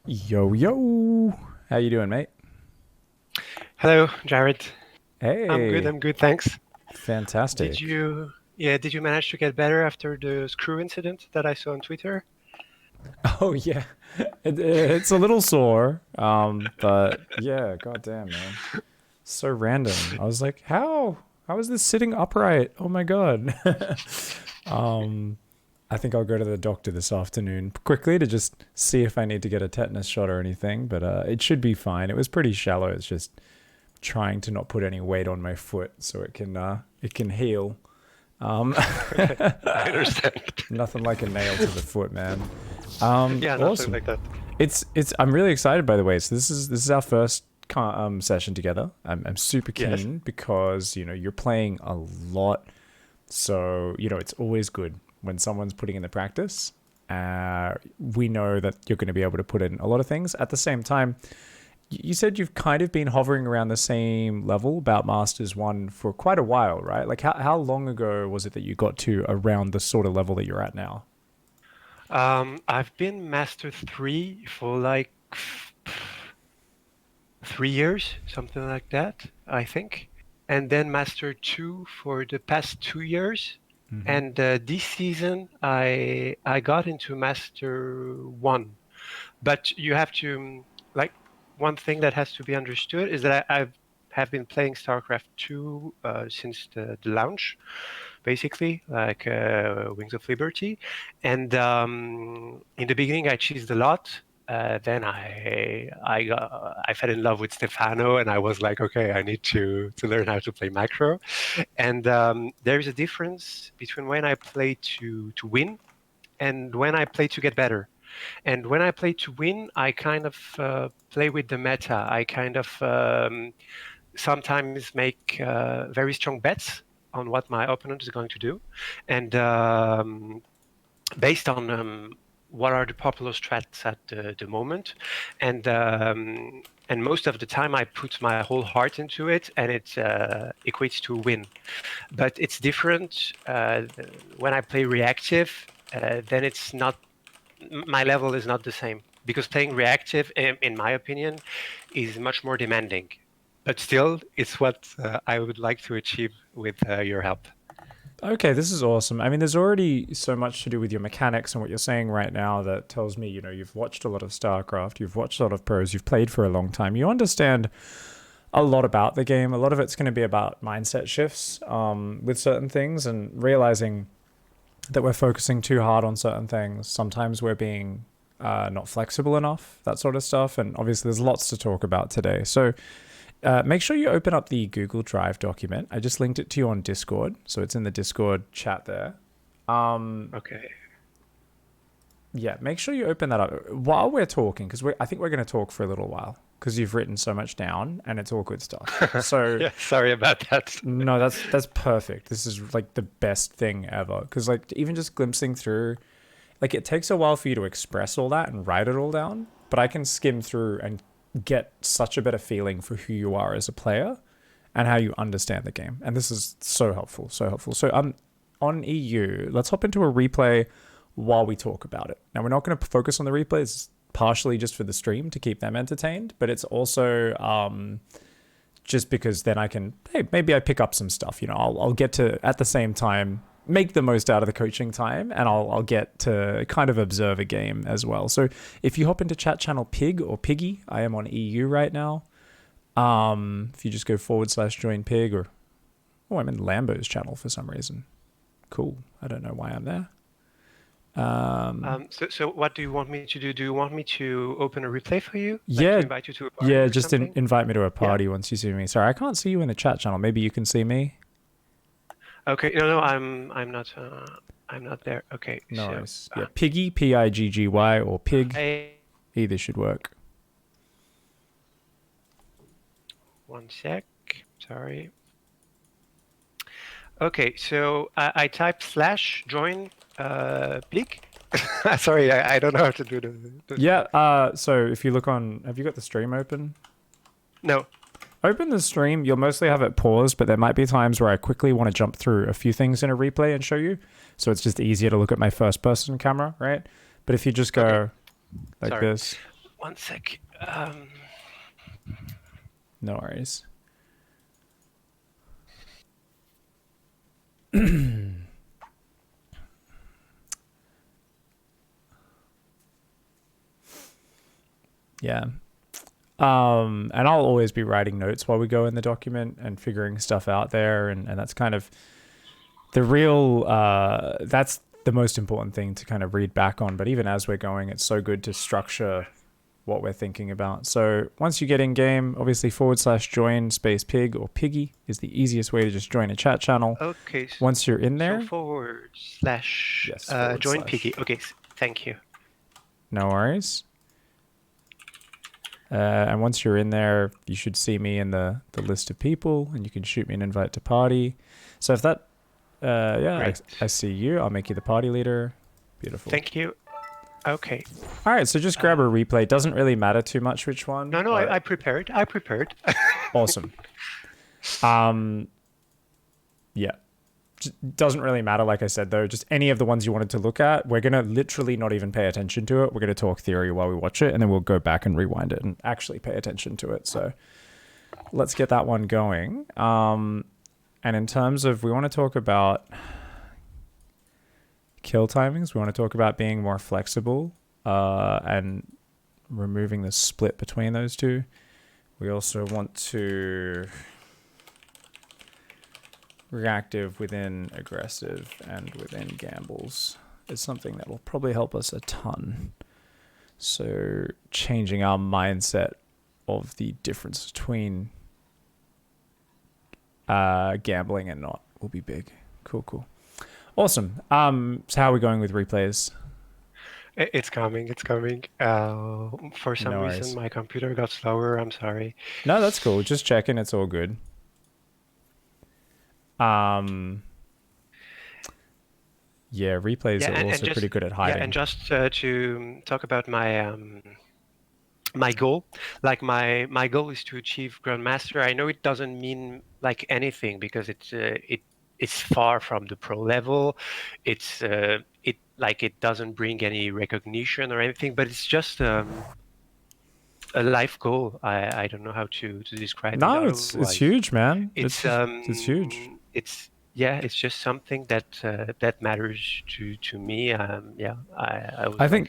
Yo, yo. How you doing, mate? Hello, Jared. I'm good. Hey, I'm good, thanks. Did fantastic. you, yeah, did you manage to get better after the screw incident that I saw on Twitter? Oh yeah, it's a little sore, but yeah, goddamn, man, so random. I was like, how is this sitting upright? Oh my god. um, I think I'll go to the doctor this afternoon quickly to just see if I need to get a tetanus shot or anything, but it should be fine. It was pretty shallow. It's just trying to not put any weight on my foot so it can heal. Um, I understand. Nothing like a nail to the foot, man. Yeah, nothing Awesome. like that. It's. I'm really excited, by the way. So this is our first session together. I'm super Yes. keen because you're playing a lot, so it's always good when someone's putting in the practice. We know that you're going to be able to put in a lot of things at the same time. You said you've kind of been hovering around the same level about Masters 1 for quite a while, right? Like, how long ago was it that you got to around the sort of level that you're at now? I've been Master 3 for like 3 years, something like that, I think. And then Master 2 for the past 2 years. Mm-hmm. And this season, I got into Master 1. But you have to like one thing that has to be understood is that I have been playing StarCraft 2 since the launch, basically, like Wings of Liberty. And in the beginning, I cheesed a lot. Then I fell in love with Stefano, and I was like, okay, I need to learn how to play macro. And there is a difference between when I play to win and when I play to get better. And when I play to win, I kind of play with the meta. I kind of sometimes make very strong bets on what my opponent is going to do, and based on what are the popular strats at the moment, and most of the time I put my whole heart into it, and it equates to a win. But it's different when I play reactive. Then it's not my level is not the same because playing reactive, in my opinion, is much more demanding. But still, it's what I would like to achieve with your help. Okay, this is awesome. I mean, there's already so much to do with your mechanics and what you're saying right now that tells me, you've watched a lot of StarCraft, you've watched a lot of pros, you've played for a long time. You understand a lot about the game. A lot of it's going to be about mindset shifts with certain things and realizing that we're focusing too hard on certain things. Sometimes we're being not flexible enough, that sort of stuff. And obviously, there's lots to talk about today. So make sure you open up the Google Drive document. I just linked it to you on Discord. So it's in the Discord chat there. Um, Okay. yeah, make sure you open that up while we're talking because I think we're going to talk for a little while because you've written so much down and it's all good stuff. So Yeah, sorry about that. no, that's perfect. This is like the best thing ever because like even just glimpsing through, like it takes a while for you to express all that and write it all down, but I can skim through and get such a better feeling for who you are as a player and how you understand the game. And this is so helpful, so helpful. So on EU, let's hop into a replay while we talk about it. Now we're not going to focus on the replays partially just for the stream to keep them entertained, but it's also just because then I can, hey, maybe I pick up some stuff. I'll get to at the same time make the most out of the coaching time, and I'll get to kind of observe a game as well. So if you hop into chat channel Pig or Piggy, I am on EU right now. If you just go /join Pig or I'm in Lambo's channel for some reason. Cool. I don't know why I'm there. So what do you want me to do? Do you want me to open a replay for you, like to Yeah, invite you to a party yeah. or Just something? invite me to a Yeah. party once you see me. Sorry, I can't see you in the chat channel. Maybe you can see me. Okay. No, no, I'm not there. Okay. No So worries. Yeah, Piggy, Piggy, or Pig. I Either should work. one sec. Sorry. Okay, so I type slash join Bleak. Sorry, I don't know how to do the Yeah. So if you look on, have you got the stream open? no. Open the stream. You'll mostly have it paused, but there might be times where I quickly want to jump through a few things in a replay and show you. So it's just easier to look at my first person camera, right? But if you just Okay, go like sorry. this, One sec. No worries. Yeah. And I'll always be writing notes while we go in the document and figuring stuff out there. And that's kind of the real, that's the most important thing to kind of read back on. But even as we're going, it's so good to structure what we're thinking about. So once you get in game, obviously /join space pig or piggy is the easiest way to just join a chat channel. Okay. Once you're in there. So / Yes, join / piggy. Okay, thank you. No worries. And once you're in there, you should see me in the list of people, and you can shoot me an invite to party. So if that, I see you. I'll make you the party leader. Beautiful. Thank you. Okay. All right, so just grab a replay. It doesn't really matter too much which one. No, I prepared. Awesome. Yeah. Doesn't really matter, like I said, though. Just any of the ones you wanted to look at, we're going to literally not even pay attention to it. We're going to talk theory while we watch it, and then we'll go back and rewind it and actually pay attention to it. So let's get that one going. And in terms of, we want to talk about kill timings. We want to talk about being more flexible and removing the split between those two. We also want to reactive within aggressive and within gambles is something that will probably help us a ton. So changing our mindset of the difference between gambling and not will be big. Cool. Awesome. So how are we going with replays? It's coming. For some reason, my computer got slower. I'm sorry. No, that's cool. Just checking. It's all good. Yeah, replays are also pretty good at hiding. Yeah, and just to talk about my my goal, like my goal is to achieve Grandmaster. I know it doesn't mean like anything because it's far from the pro level. It doesn't bring any recognition or anything, but it's just a life goal. I don't know how to describe it. No, it's huge, man. It's huge. It's just something that matters to me. I think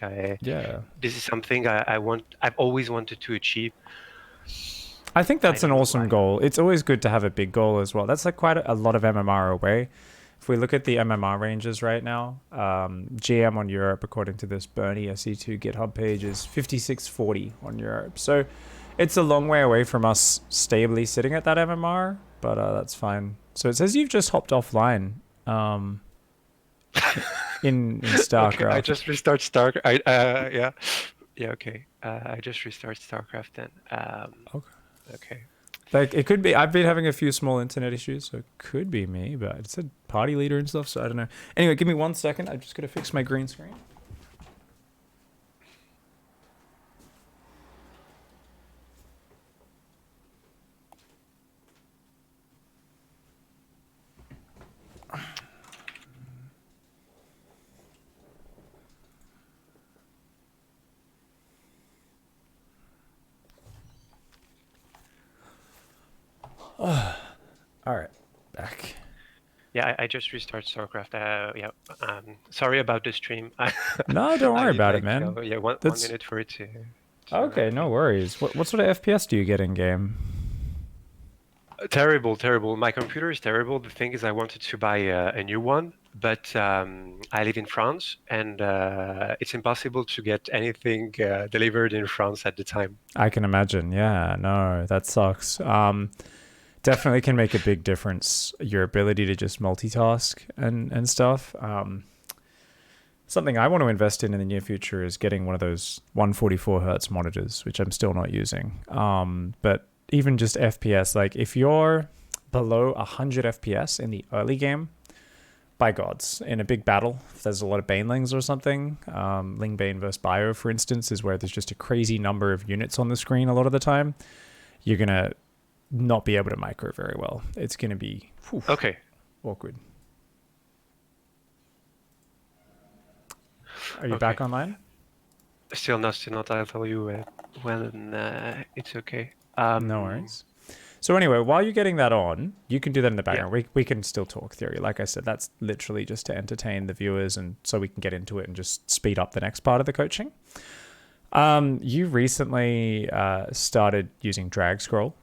this is something I've always wanted to achieve. I think that's an awesome goal. It's always good to have a big goal as well. That's like quite a lot of MMR away. If we look at the MMR ranges right now, GM on Europe, according to this Bernie SE2 GitHub page, is 5640 on Europe. So it's a long way away from us stably sitting at that MMR, but that's fine. So it says you've just hopped offline in StarCraft. Okay, I just restart StarCraft. Okay. I just restart StarCraft then. Okay. Like it could be. I've been having a few small internet issues, so it could be me. But it said party leader and stuff, so I don't know. Anyway, give me 1 second. I'm just gonna fix my green screen. All right, back. Yeah, I just restart StarCraft. Sorry about the stream. No, don't worry about it, man. One minute for it to okay, no worries. What sort of FPS do you get in game? Terrible. My computer is terrible. The thing is, I wanted to buy a new one, but I live in France, and it's impossible to get anything delivered in France at the time. I can imagine. Yeah, no, that sucks. Definitely can make a big difference. Your ability to just multitask and stuff. Something I want to invest in the near future is getting one of those 144 hertz monitors, which I'm still not using. But even just FPS, like if you're below 100 FPS in the early game, by gods, in a big battle, if there's a lot of banelings or something, Ling Bane versus Bio, for instance, is where there's just a crazy number of units on the screen a lot of the time, you're going to not be able to micro very well. It's going to be awkward. Are you back online? Still not. I'll tell you when it's okay. No worries. So anyway, while you're getting that on, you can do that in the Yeah. background. We can still talk theory. Like I said, that's literally just to entertain the viewers and so we can get into it and just speed up the next part of the coaching. You recently started using drag scroll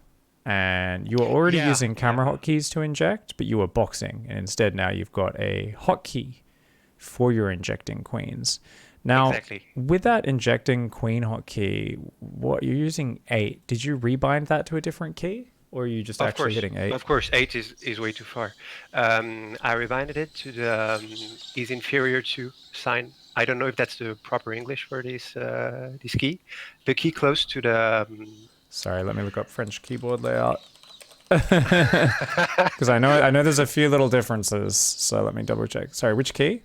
and you were already Yeah. using Yeah. camera hotkeys to inject, but you were boxing and instead now you've got a hotkey for your injecting queens. Now, Exactly. with that injecting queen hotkey, what you're using 8, did you rebind that to a different key? Or are you just Of actually course. hitting 8? Of course. 8 is way too far. I rebinded it to the is inferior to sign. I don't know if that's the proper English for this key. The key close to the. Sorry, let me look up French keyboard layout. Because I know there's a few little differences. So let me double check. Sorry, which key?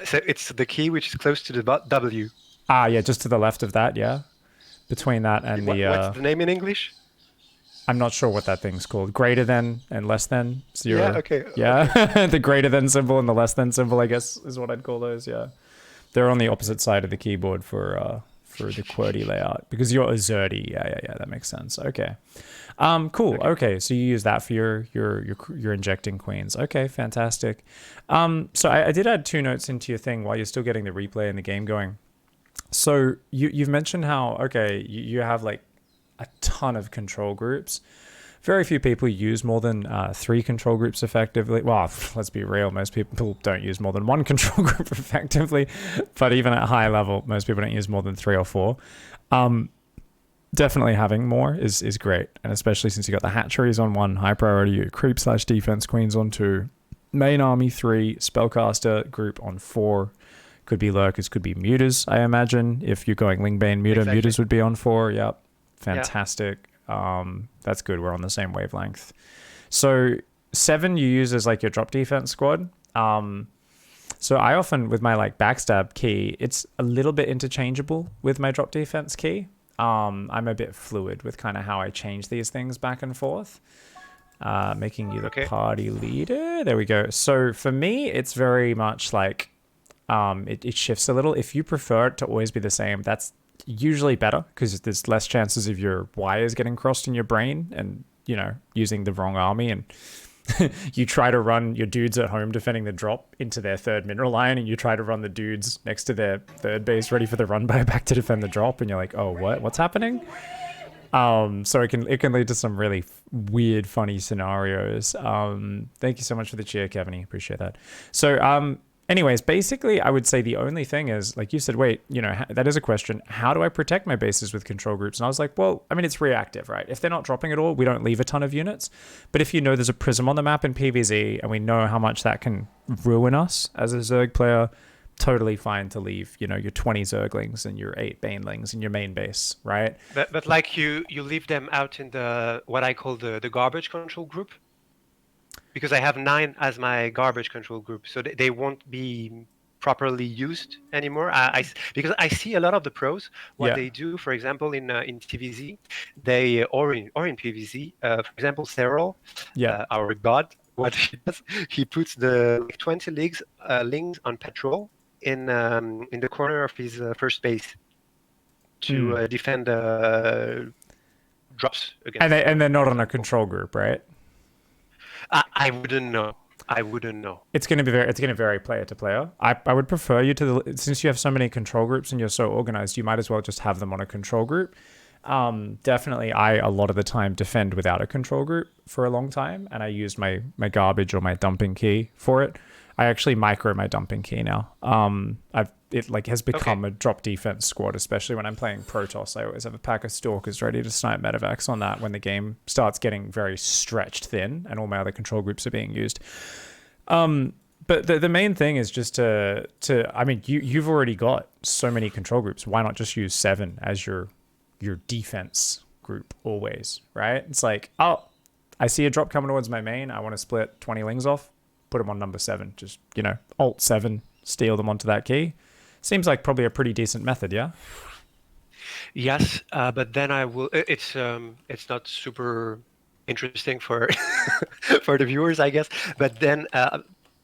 So it's the key which is close to the W. Ah, yeah, just to the left of that, yeah. Between that and What's the the name in English? I'm not sure what that thing's called. Greater than and less than. So Yeah. Okay. Okay. yeah, the greater than symbol and the less than symbol, I guess, is what I'd call those. Yeah, they're on the opposite side of the keyboard for the QWERTY layout because you're a Zerdy. Yeah. That makes sense. Okay. Cool. Okay, so you use that for your injecting queens. Okay, fantastic. So I did add 2 notes into your thing while you're still getting the replay and the game going. So you've mentioned how you have like a ton of control groups. Very few people use more than 3 control groups effectively. Well, let's be real, most people don't use more than 1 control group effectively, but even at high level, most people don't use more than 3 or 4. Definitely having more is great, and especially since you got the hatcheries on 1, high priority, your creep/defense queens on 2, main army 3, spellcaster group on 4. Could be lurkers, could be muters, I imagine. If you're going Lingbane muter, Exactly. muters would be on 4. Yep. Yeah. Fantastic. That's good. We're on the same wavelength. So 7 you use as like your drop defense squad. So I often, with my like backstab key, it's a little bit interchangeable with my drop defense key. I'm a bit fluid with kind of how I change these things back and forth. Making you the party leader. There we go. So for me, it's very much like it shifts a little. If you prefer it to always be the same, that's usually better because there's less chances of your wires getting crossed in your brain and, using the wrong army and you try to run your dudes at home defending the drop into their 3rd mineral line and you try to run the dudes next to their 3rd base ready for the run back to defend the drop and you're like, oh, what's happening? So it can lead to some really weird, funny scenarios. Thank you so much for the cheer, Kevin. Appreciate that. So, anyways, basically, I would say the only thing is, like you said, wait, that is a question. How do I protect my bases with control groups? And I was like, well, I mean, it's reactive, right? If they're not dropping at all, we don't leave a ton of units. But if there's a prism on the map in PvZ and we know how much that can ruin us as a Zerg player, totally fine to leave, your 20 Zerglings and your 8 Banelings in your main base, right? But like you leave them out in the what I call the garbage control group. Because I have 9 as my garbage control group, so they won't be properly used anymore. Because I see a lot of the pros what they do. For example, in TVZ, they or in PVZ, for example, Cyril, our god, what he does, he puts the 20 lings on patrol in the corner of his first base to defend drops against. And they're not on a control group, right? I wouldn't know. It's going to vary player to player. I would prefer you since you have so many control groups and you're so organized, you might as well just have them on a control group. Definitely, a lot of the time defend without a control group for a long time, and I use my garbage or my dumping key for it. I actually micro my dumping key now. It has become a drop defense squad, especially when I'm playing Protoss. I always have a pack of Stalkers ready to snipe medevacs on that when the game starts getting very stretched thin and all my other control groups are being used. But the main thing is just I mean, you've already got so many control groups. Why not just use 7 as your defense group always, right? It's like, oh, I see a drop coming towards my main. I want to split 20 lings off. Put them on number 7. Just, alt 7, steal them onto that key. Seems like probably a pretty decent method, yeah? Yes, but then I will. It's not super interesting for for the viewers, I guess. But then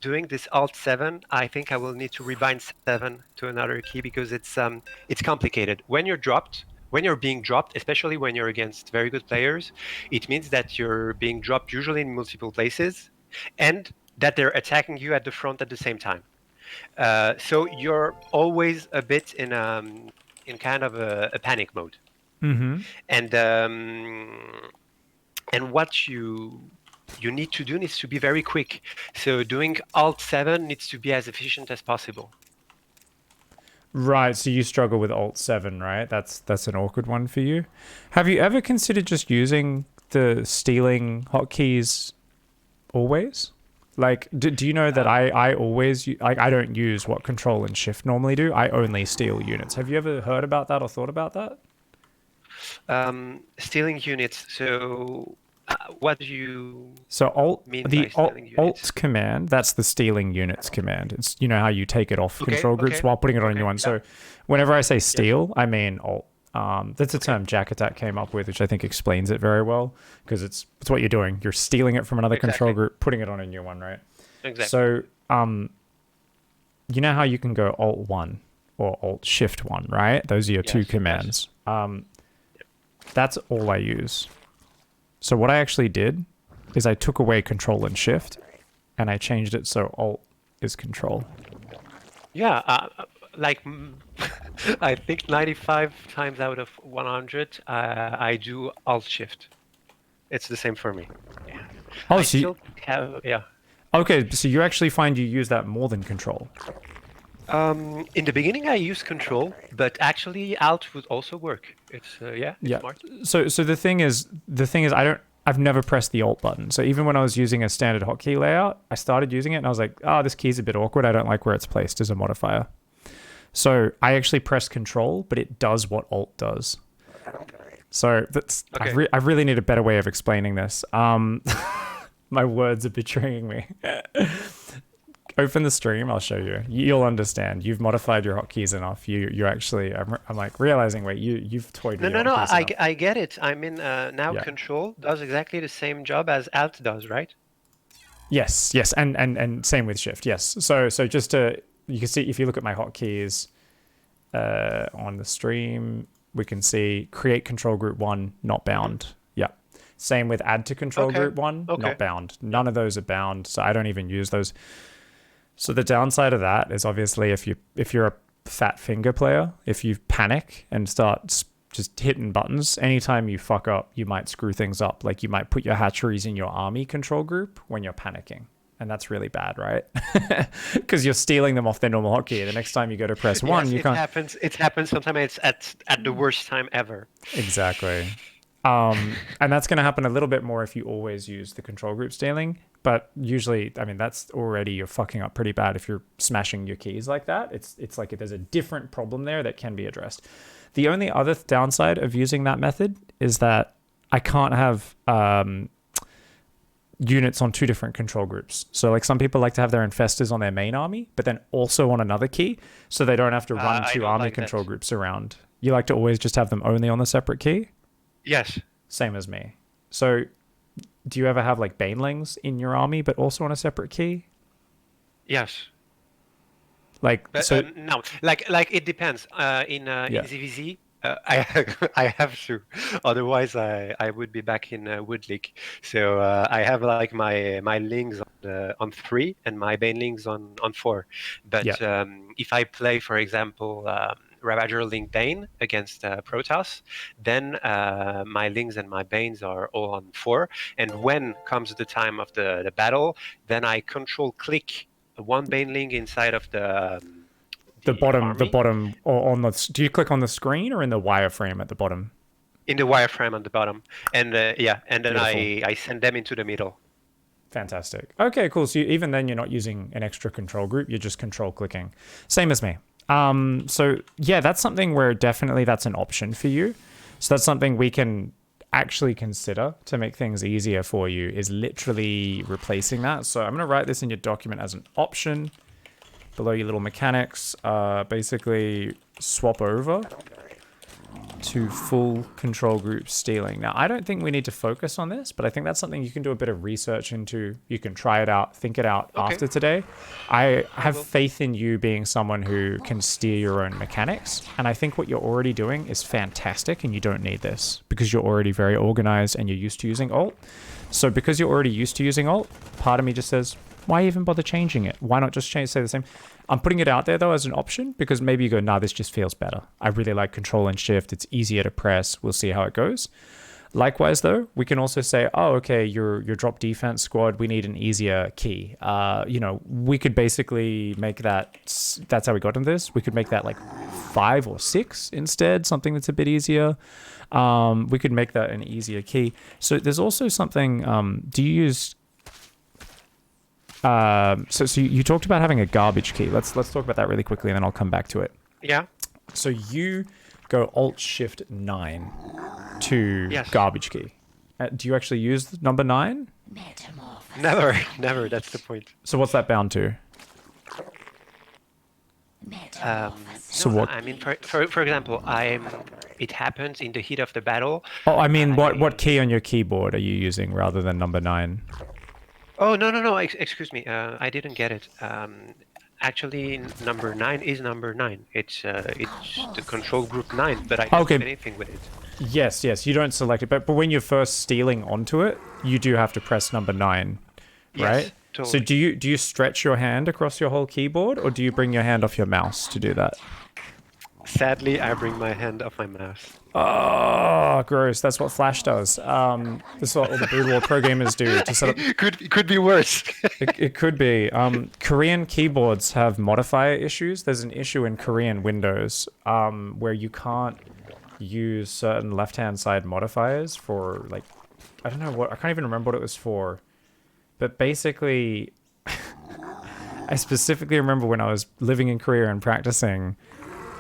doing this Alt 7, I think I will need to rebind 7 to another key because it's complicated. When you're being dropped, especially when you're against very good players, it means that you're being dropped usually in multiple places, and that they're attacking you at the front at the same time. So you're always a bit in kind of a panic mode. Mm-hmm. And what you need to do needs to be very quick. So doing Alt 7 needs to be as efficient as possible. Right, so you struggle with Alt 7, right? That's an awkward one for you. Have you ever considered just using the stealing hotkeys always? Like, do you know that I always, like, I don't use what Control and Shift normally do. I only steal units. Have you ever heard about that or thought about that? Stealing units. So what do you So mean by stealing units? Alt command, that's the stealing units command. It's, you know how you take it off control groups while putting it on a new one. So whenever I say steal, I mean Alt. That's a term Jack Attack came up with, which I think explains it very well, because it's what you're doing. You're stealing it from another control group, putting it on a new one, right? Exactly. So you know how you can go Alt 1 or Alt Shift 1, right? Those are your two commands. That's all I use. So what I actually did is I took away Control and Shift, and I changed it so Alt is Control. Yeah, like I think 95 times out of 100, I do Alt Shift. It's the same for me. Yeah. Oh, I so still have, yeah. Okay, so you actually find you use that more than Control. In the beginning, I used Control, but actually Alt would also work. It's smart. So the thing is, I've never pressed the Alt button. So even when I was using a standard hotkey layout, I started using it and I was like, oh, this key's a bit awkward. I don't like where it's placed as a modifier. So I actually press Control, but it does what Alt does. So that's I really need a better way of explaining this. My words are betraying me. Open the stream, I'll show you. You'll understand. You've modified your hotkeys enough. You actually, I'm like realizing, wait, you've toyed with No. I get it. I mean, now Control does exactly the same job as Alt does, right? Yes, and same with Shift. Yes. So just to, you can see if you look at my hotkeys on the stream, we can see create control group 1 not bound. Yeah. Same with add to control group 1 not bound. None of those are bound, so I don't even use those. So the downside of that is obviously if you're a fat finger player, if you panic and start just hitting buttons, anytime you fuck up, you might screw things up. Like you might put your hatcheries in your army control group when you're panicking. And that's really bad, right? Because you're stealing them off their normal hotkey. The next time you go to press 1, you can't... It happens sometimes. It's at the worst time ever. Exactly. And that's going to happen a little bit more if you always use the control group stealing. But usually, I mean, that's already, you're fucking up pretty bad if you're smashing your keys like that. It's like there's a different problem there that can be addressed. The only other downside of using that method is that I can't have units on 2 different control groups. So like some people like to have their infestors on their main army, but then also on another key, so they don't have to run 2 army control groups around. You like to always just have them only on the separate key? Yes. Same as me. So do you ever have like banelings in your army, but also on a separate key? Yes. Like, but, so no, like it depends. In ZVZ, I have to. Otherwise, I would be back in Woodlick. So I have like my lings on 3 and my banelings on 4. But if I play, for example, Ravager Link Bane against Protoss, then my lings and my banes are all on 4. And when comes the time of the battle, then I control click one baneling inside of the bottom, or on the. Do you click on the screen or in the wireframe at the bottom? In the wireframe on the bottom, and and then Beautiful. I send them into the middle. Fantastic. Okay, cool. So even then, you're not using an extra control group. You're just control clicking. Same as me. So yeah, that's something where definitely that's an option for you. So that's something we can actually consider to make things easier for you, is literally replacing that. So I'm going to write this in your document as an option below your little mechanics. Basically swap over to full control group stealing. Now, I don't think we need to focus on this, but I think that's something you can do a bit of research into. You can try it out, think it out after today. I have faith in you being someone who can steer your own mechanics, and I think what you're already doing is fantastic, and you don't need this because you're already very organized and you're used to using alt. So because you're already used to using alt, part of me just says, why even bother changing it? Why not just stay the same? I'm putting it out there, though, as an option, because maybe you go, nah, this just feels better. I really like control and shift. It's easier to press. We'll see how it goes. Likewise, though, we can also say, oh, okay, your drop defense squad, we need an easier key. We could basically make that's how we got into this. We could make that like 5 or 6 instead, something that's a bit easier. We could make that an easier key. So there's also something, do you use... So you talked about having a garbage key. Let's talk about that really quickly, and then I'll come back to it. Yeah. So you go Alt-Shift-9 to garbage key. Do you actually use the number 9? Never. That's the point. So what's that bound to? What? I mean, for example, it happens in the heat of the battle. Oh, I mean, what key on your keyboard are you using rather than number 9? Oh, no. Excuse me. I didn't get it. Actually, number 9 is number 9. It's the control group 9, but I don't do anything with it. Yes. You don't select it, but when you're first stealing onto it, you do have to press number 9, right? Yes, totally. So do you stretch your hand across your whole keyboard, or do you bring your hand off your mouse to do that? Sadly, I bring my hand off my mouse. Oh, gross. That's what Flash does. This is what all the Brood War pro gamers do to set up... It could be worse. It could be. Korean keyboards have modifier issues. There's an issue in Korean Windows where you can't use certain left-hand side modifiers for, like... I don't know what... I can't even remember what it was for. But basically... I specifically remember when I was living in Korea and practicing...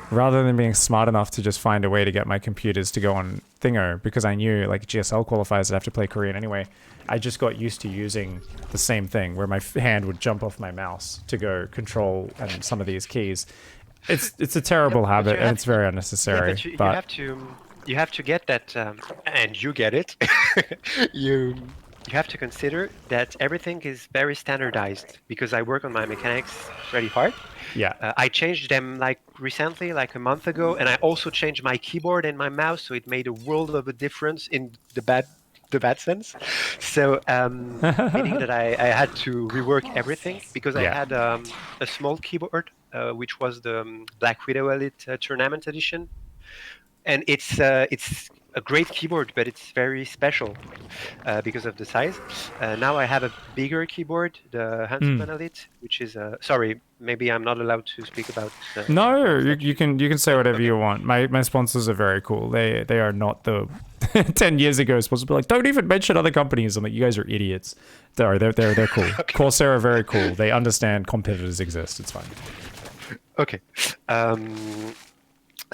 Rather than being smart enough to just find a way to get my computers to go on Thingo, because I knew like GSL qualifiers I'd have to play Korean anyway, I just got used to using the same thing where my hand would jump off my mouse to go control and some of these keys. It's a terrible habit and it's very unnecessary. Yeah, but you have to get that, and you get it. You have to consider that everything is very standardized because I work on my mechanics pretty hard. Yeah. I changed them like recently, like a month ago, and I also changed my keyboard and my mouse, so it made a world of a difference in the bad sense. So meaning that I had to rework everything because I had a small keyboard, which was the Black Widow Elite Tournament Edition, and it's a great keyboard, but it's very special because of the size. Now I have a bigger keyboard, the Huntsman Elite, which is sorry, maybe I'm not allowed to speak about. No, you can say whatever you want. My sponsors are very cool. They are not the 10 years ago supposed to be like, don't even mention other companies. I'm like, you guys are idiots. They're cool. Okay. Corsair are very cool. They understand competitors exist. It's fine. Okay.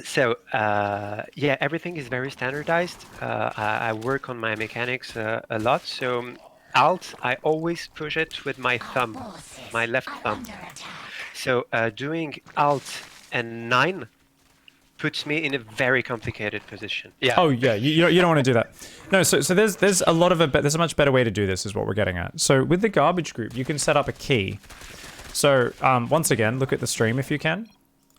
So everything is very standardized. I work on my mechanics a lot. So Alt, I always push it with my thumb, my left thumb. So doing Alt and 9 puts me in a very complicated position. Yeah. Oh yeah, you don't want to do that. No, so there's a lot of there's a much better way to do this is what we're getting at. So with the garbage group, you can set up a key. So once again, look at the stream if you can.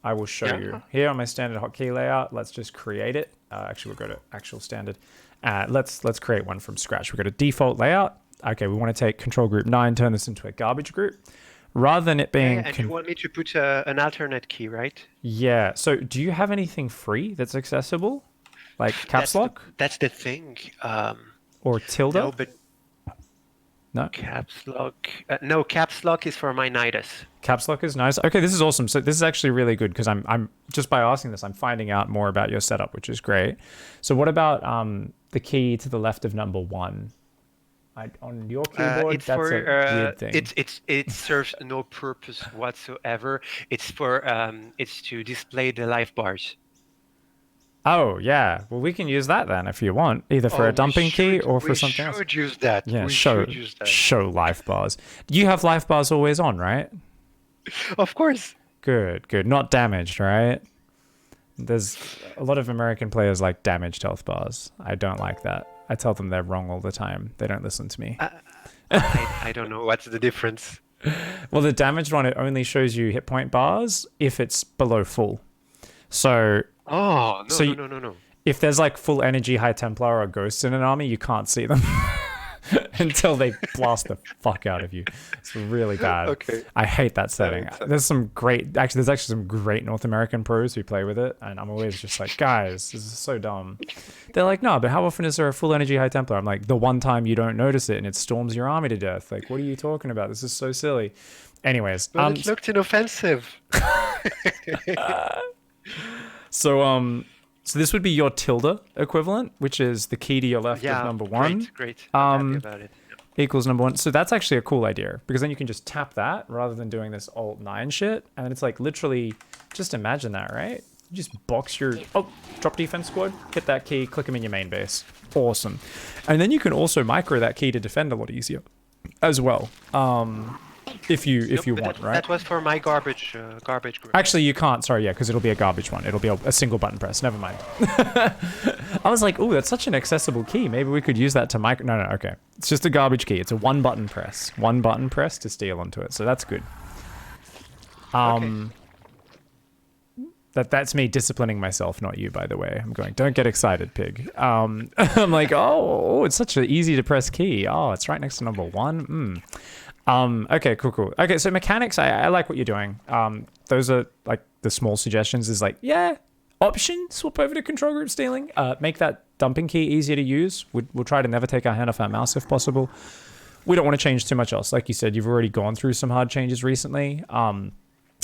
I will show you here on my standard hotkey layout. Let's just create it. Actually, we'll go to actual standard. Let's create one from scratch. We go to default layout. Okay, we want to take control group 9, turn this into a garbage group. Rather than it being... and you want me to put an alternate key, right? Yeah. So do you have anything free that's accessible? Like caps lock? That's the thing. Or tilde? No, but... No? Caps lock. No, caps lock is for my Nidus. Caps lock is nice. Okay, this is awesome. So this is actually really good because I'm just by asking this, I'm finding out more about your setup, which is great. So what about the key to the left of number 1? On your keyboard, that's a weird thing. It serves no purpose whatsoever. It's for it's to display the life bars. Oh yeah, well we can use that then if you want, either for a dumping key or for something else. We should use that. Yeah, show life bars. You have life bars always on, right? Of course. Good. Not damaged, right? There's a lot of American players like damaged health bars. I don't like that. I tell them they're wrong all the time. They don't listen to me. I don't know what's the difference. Well, the damaged one, it only shows you hit point bars if it's below full. So Oh, no, So no, you- no, no, no. if there's like full energy High Templar or ghosts in an army, you can't see them until they blast the fuck out of you. It's really bad. Okay. I hate that setting. makes sense. There's actually some great North American pros who play with it, and I'm always just like, guys, this is so dumb. They're like, no, but how often is there a full energy High Templar? I'm like, the one time you don't notice it and it storms your army to death. Like, what are you talking about? This is so silly. Anyways, But it looked inoffensive. so this would be your tilde equivalent, which is the key to your left Yeah, of number one. great. I'm happy about it. Equals number one. So that's actually a cool idea because then you can just tap that rather than doing this Alt 9 shit. And it's like literally, just imagine that, right? You just box your, drop defense squad, hit that key, click them in your main base. Awesome. And then you can also micro that key to defend a lot easier as well. If you Nope, but want, that, right? That was for my garbage group. Actually, you can't. Sorry, yeah, because it'll be a garbage one. It'll be a single button press. Never mind. I was like, oh, that's such an accessible key. Maybe we could use that to micro. No, okay. It's just a garbage key. It's a one button press. One button press to steal onto it. So that's good. Okay. That's me disciplining myself, not you, by the way. I'm going, don't get excited, pig. I'm like, oh, it's such an easy to press key. Oh, it's right next to number one. Okay, cool. Okay, so mechanics, I like what you're doing. Those are like the small suggestions is like, yeah, option, swap over to control group stealing. Make that dumping key easier to use. We'll try to never take our hand off our mouse if possible. We don't want to change too much else. Like you said, you've already gone through some hard changes recently.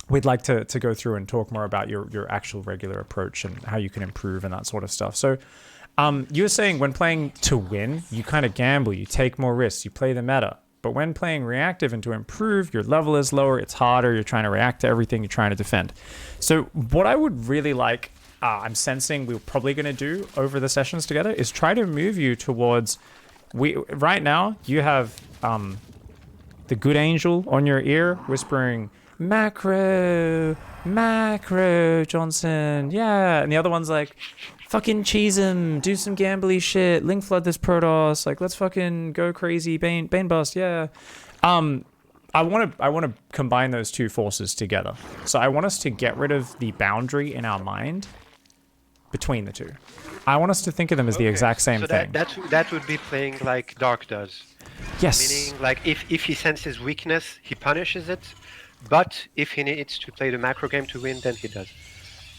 We'd like to go through and talk more about your actual regular approach and how you can improve and that sort of stuff. So you were saying when playing to win, you kind of gamble, you take more risks, you play the meta. But when playing reactive and to improve, your level is lower, it's harder, you're trying to react to everything, you're trying to defend. So what I would really like, I'm sensing we're probably going to do over the sessions together is try to move you towards, right now, you have the good angel on your ear whispering, macro, Johnson, yeah. And the other one's like, fucking cheese him, do some gambly shit, link flood this Protoss, like let's fucking go crazy, Bane bust, yeah. I want to combine those two forces together. So I want us to get rid of the boundary in our mind between the two. I want us to think of them as the exact same thing. That would be playing like Dark does. Yes. Meaning, like, if he senses weakness, he punishes it. But if he needs to play the macro game to win, then he does.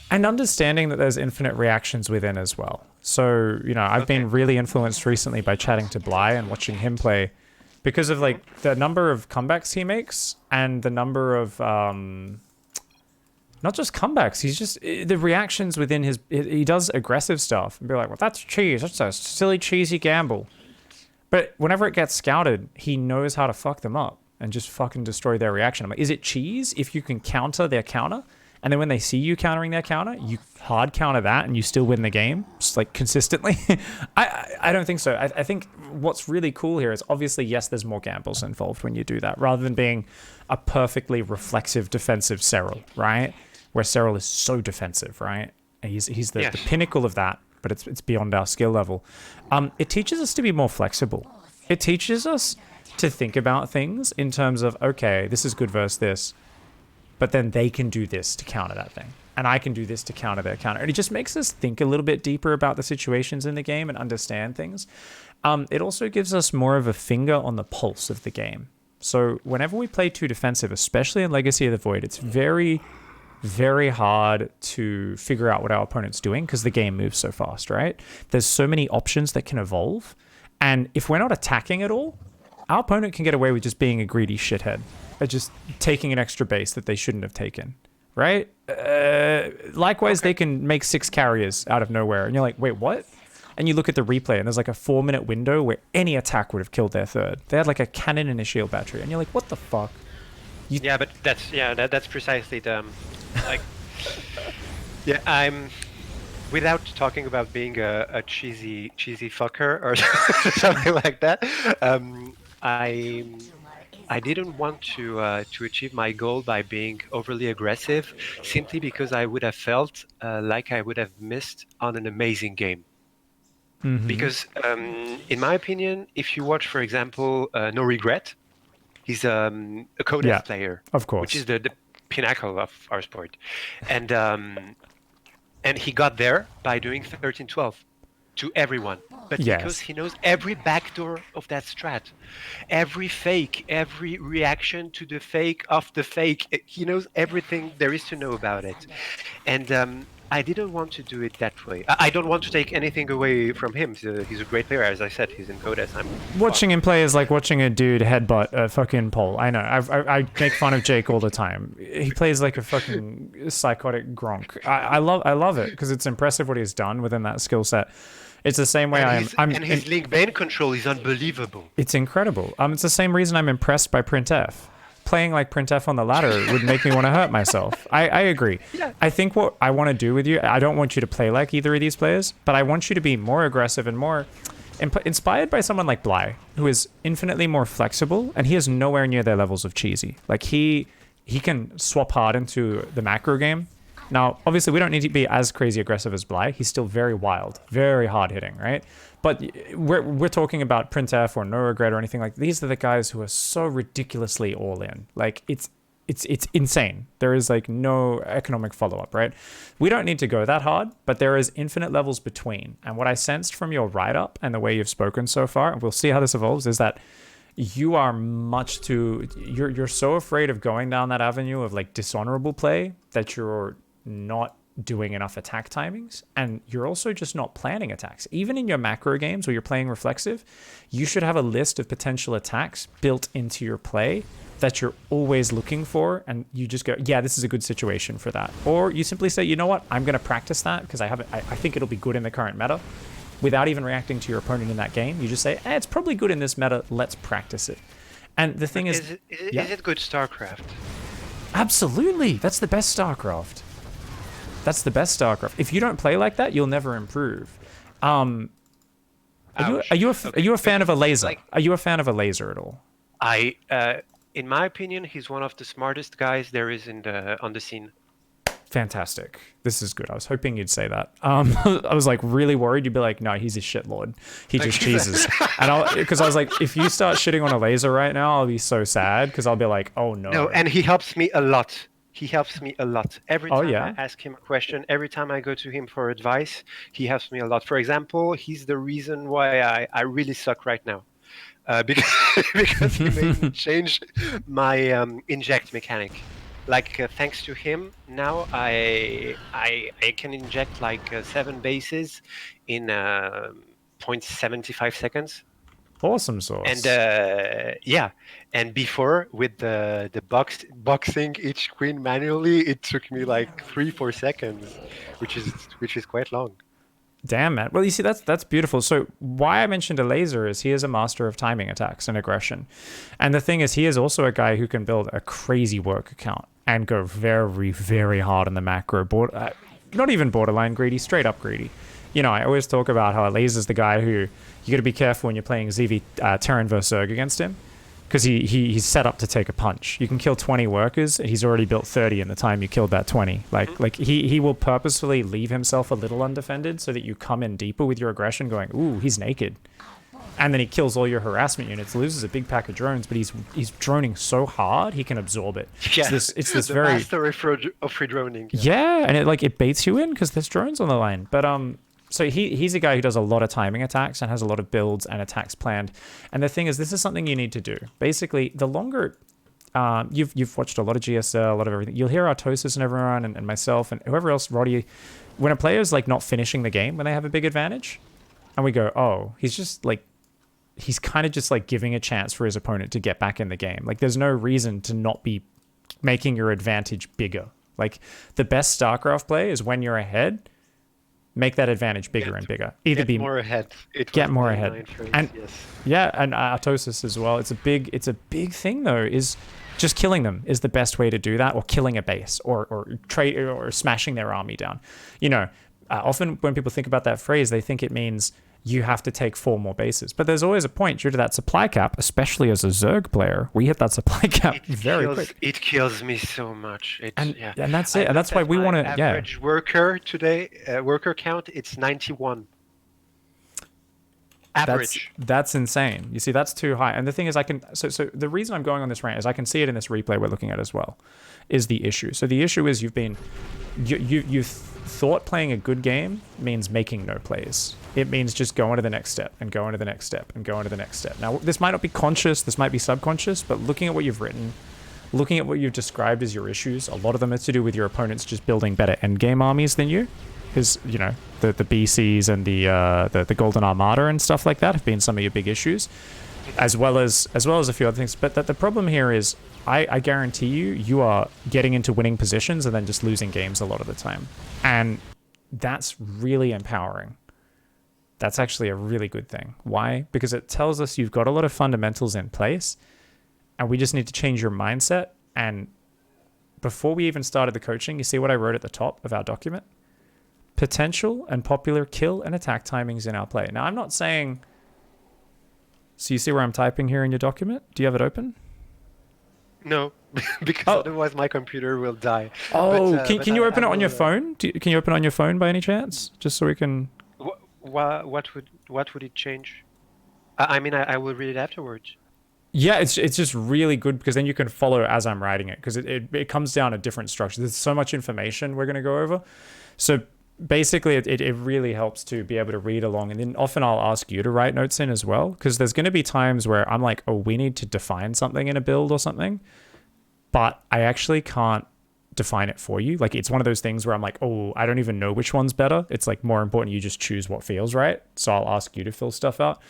And understanding that there's infinite reactions within as well. So, I've been really influenced recently by chatting to Bly and watching him play because of, like, the number of comebacks he makes and the number of, not just comebacks, he's just, the reactions within he does aggressive stuff and be like, well, that's cheese, that's a silly, cheesy gamble. But whenever it gets scouted, he knows how to fuck them up and just fucking destroy their reaction. I'm like, is it cheese if you can counter their counter? And then when they see you countering their counter, you hard counter that and you still win the game, just like consistently. I don't think so. I think what's really cool here is obviously, yes, there's more gambles involved when you do that, rather than being a perfectly reflexive defensive Cyril, right? Where Cyril is so defensive, right? And he's the pinnacle of that, but it's beyond our skill level. It teaches us to be more flexible. It teaches us to think about things in terms of, okay, this is good versus this, but then they can do this to counter that thing. And I can do this to counter their counter. And it just makes us think a little bit deeper about the situations in the game and understand things. It also gives us more of a finger on the pulse of the game. So whenever we play too defensive, especially in Legacy of the Void, it's very, very hard to figure out what our opponent's doing because the game moves so fast, right? There's so many options that can evolve. And if we're not attacking at all, our opponent can get away with just being a greedy shithead. Just taking an extra base that they shouldn't have taken, right? Likewise, they can make 6 carriers out of nowhere. And you're like, wait, what? And you look at the replay and there's like a 4-minute window where any attack would have killed their third. They had like a cannon and a shield battery. And you're like, what the fuck? Yeah, but that's precisely the, like, I'm, without talking about being a I didn't want to achieve my goal by being overly aggressive, simply because I would have felt like I would have missed on an amazing game. Mm-hmm. Because, in my opinion, if you watch, for example, No Regret, he's a Yeah, Codex player, of which is course. the pinnacle of our sport, and and he got there by doing 13-12 to everyone. But because Yes. he knows every backdoor of that strat, every fake, every reaction to the fake of the fake, he knows everything there is to know about it. And I didn't want to do it that way. I don't want to take anything away from him. He's a great player, as I said. He's in Codes. I'm Watching him play is like watching a dude headbutt a fucking pole. I know. I make fun of Jake all the time. He plays like a fucking psychotic Gronk. I love it because it's impressive what he's done within that skill set. It's the same way and his link bane control is unbelievable. It's incredible. It's the same reason I'm impressed by Printf. Playing like Printf on the ladder would make me want to hurt myself. I agree. Yeah. I think what I want to do with you, I don't want you to play like either of these players, but I want you to be more aggressive and more inspired by someone like Bly, who is infinitely more flexible, and he is nowhere near their levels of cheesy. Like he can swap hard into the macro game. Now, obviously, we don't need to be as crazy aggressive as Bly. He's still very wild, very hard hitting, right? But we're talking about Printf or No Regret or anything like these are the guys who are so ridiculously all in. Like it's insane. There is like no economic follow up, right? We don't need to go that hard, but there is infinite levels between. And what I sensed from your write up and the way you've spoken so far, and we'll see how this evolves, is that you are much too you're so afraid of going down that avenue of like dishonorable play that you're not doing enough attack timings, and you're also just not planning attacks. Even in your macro games where you're playing reflexive, you should have a list of potential attacks built into your play that you're always looking for, and you just go, yeah, this is a good situation for that. Or you simply say, you know what, I'm going to practice that because I think it'll be good in the current meta, without even reacting to your opponent in that game. You just say, it's probably good in this meta, let's practice it. And the thing is it good StarCraft? Absolutely, that's the best StarCraft. That's the best StarCraft. If you don't play like that, you'll never improve. Are you a fan of a laser? Like, are you a fan of a laser at all? In my opinion, he's one of the smartest guys there is on the scene. Fantastic. This is good. I was hoping you'd say that. I was like really worried you'd be like, no, he's a shitlord. He just cheeses. And because I was like, if you start shitting on a laser right now, I'll be so sad because I'll be like, oh no. No, and he helps me a lot. He helps me a lot. Every time I ask him a question, every time I go to him for advice, he helps me a lot. For example, he's the reason why I really suck right now. Because he made me change my inject mechanic. Like, thanks to him, now I can inject like 7 bases in 0.75 seconds. Awesome sauce. And and before with the boxing each queen manually, it took me like 3-4 seconds, which is quite long. Damn, man. Well, you see, that's beautiful. So why I mentioned a laser is he is a master of timing attacks and aggression. And the thing is, he is also a guy who can build a crazy work account and go very, very hard on the macro board. Not even borderline greedy, straight up greedy. You know, I always talk about how a laser's the guy who you got to be careful when you're playing ZV Terran vs Zerg against him, because he's set up to take a punch. You can kill 20 workers, and he's already built 30 in the time you killed that 20. Like he will purposefully leave himself a little undefended so that you come in deeper with your aggression, going, ooh, he's naked. And then he kills all your harassment units, loses a big pack of drones, but he's droning so hard he can absorb it. Yeah, it's this the very master of free droning. Yeah, and it baits you in because there's drones on the line. But so he's a guy who does a lot of timing attacks and has a lot of builds and attacks planned. And the thing is, this is something you need to do. Basically, the longer you've watched a lot of GSL, a lot of everything, you'll hear Artosis and everyone and myself and whoever else, Roddy, when a player's like not finishing the game when they have a big advantage, and we go, oh, he's kind of just like giving a chance for his opponent to get back in the game. Like there's no reason to not be making your advantage bigger. Like the best StarCraft play is when you're ahead, make that advantage bigger and bigger. Either be more ahead. Get more ahead. And and Artosis as well. It's a big thing though, is just killing them is the best way to do that, or killing a base or smashing their army down. You know, often when people think about that phrase, they think it means you have to take 4 more bases. But there's always a point due to that supply cap, especially as a Zerg player. We hit that supply cap very quick. It kills me so much. And that's it. And that's why we want to, average worker today, worker count, it's 91. Average. That's insane. You see, that's too high. And the thing is, so the reason I'm going on this rant is I can see it in this replay we're looking at as well, is the issue. So the issue is you thought playing a good game means making no plays. It means just going to the next step and going to the next step and going to the next step. Now, this might not be conscious, this might be subconscious, but looking at what you've written, looking at what you've described as your issues, a lot of them are to do with your opponents just building better endgame armies than you. Because, you know, the BCs and the Golden Armada and stuff like that have been some of your big issues, as well as a few other things. But the problem here is, I guarantee you are getting into winning positions and then just losing games a lot of the time. And that's really empowering. That's actually a really good thing. Why? Because it tells us you've got a lot of fundamentals in place, and we just need to change your mindset. And before we even started the coaching, you see what I wrote at the top of our document? Potential and popular kill and attack timings in our play. Now, I'm not saying... So you see where I'm typing here in your document? Do you have it open? No, because otherwise my computer will die. Oh, can you open it on your phone? Can you open it on your phone by any chance? Just so we can... What would it change? I mean, I will read it afterwards. Yeah, it's just really good because then you can follow as I'm writing it, because it comes down a different structure. There's so much information we're going to go over. So basically, it really helps to be able to read along. And then often I'll ask you to write notes in as well, because there's going to be times where I'm like, oh, we need to define something in a build or something, but I actually can't define it for you. Like, it's one of those things where I'm like, oh, I don't even know which one's better. It's like more important you just choose what feels right. So I'll ask you to fill stuff out.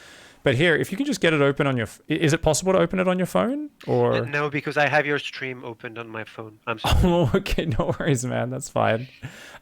But here, if you can just get it open on your... Is it possible to open it on your phone? Or no, because I have your stream opened on my phone. I'm sorry. Oh, okay. No worries, man. That's fine.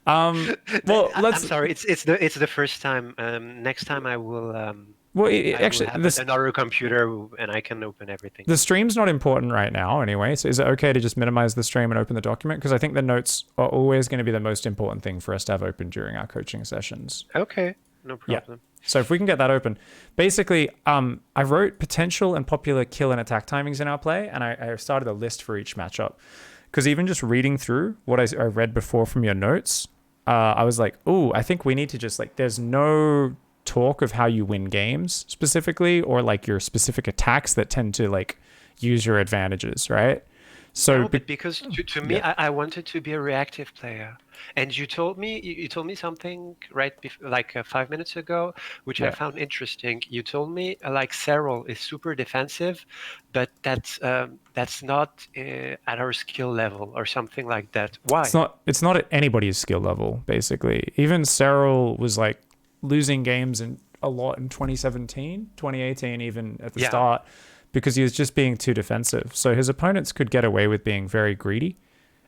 Well, I'm sorry. It's the first time. Next time I will... actually, I will have another computer and I can open everything. The stream's not important right now anyway, so is it okay to just minimize the stream and open the document? Because I think the notes are always going to be the most important thing for us to have open during our coaching sessions. Okay, no problem. Yeah. So if we can get that open. Basically, I wrote potential and popular kill and attack timings in our play, and I started a list for each matchup. Because even just reading through what I read before from your notes, I was like, oh, I think we need to just, like, there's no talk of how you win games specifically, or like your specific attacks that tend to like use your advantages, right? So no, but because to me, I wanted to be a reactive player, and you told me something right 5 minutes ago, which I found interesting. You told me like Cyril is super defensive, but that's not at our skill level or something like that. Why? It's not at anybody's skill level, basically. Even Cyril was like losing games a lot in 2017, 2018, even at the start, because he was just being too defensive. So his opponents could get away with being very greedy,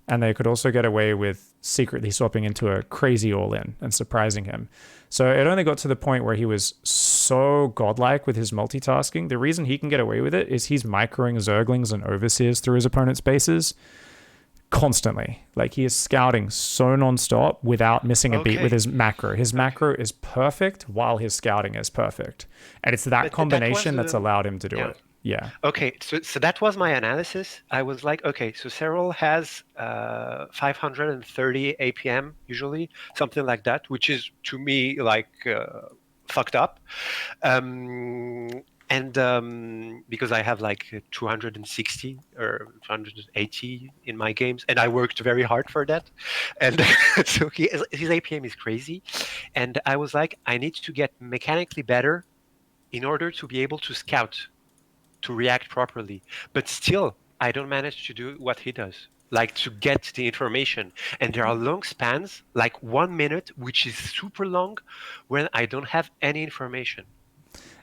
and they could also get away with secretly swapping into a crazy all-in and surprising him. So it only got to the point where he was so godlike with his multitasking. The reason he can get away with it is he's microing Zerglings and Overseers through his opponent's bases constantly. Like, he is scouting so non-stop without missing a beat with his macro. His macro is perfect while his scouting is perfect. And it's that combination that's allowed him to do it. Yeah. Okay, so that was my analysis. I was like, okay, so Cyril has 530 APM usually, something like that, which is to me like fucked up. Because I have like 260 or 280 in my games, and I worked very hard for that. And so his APM is crazy. And I was like, I need to get mechanically better in order to be able to scout, to react properly. But still, I don't manage to do what he does, like to get the information. And there are long spans, like 1 minute, which is super long, when I don't have any information.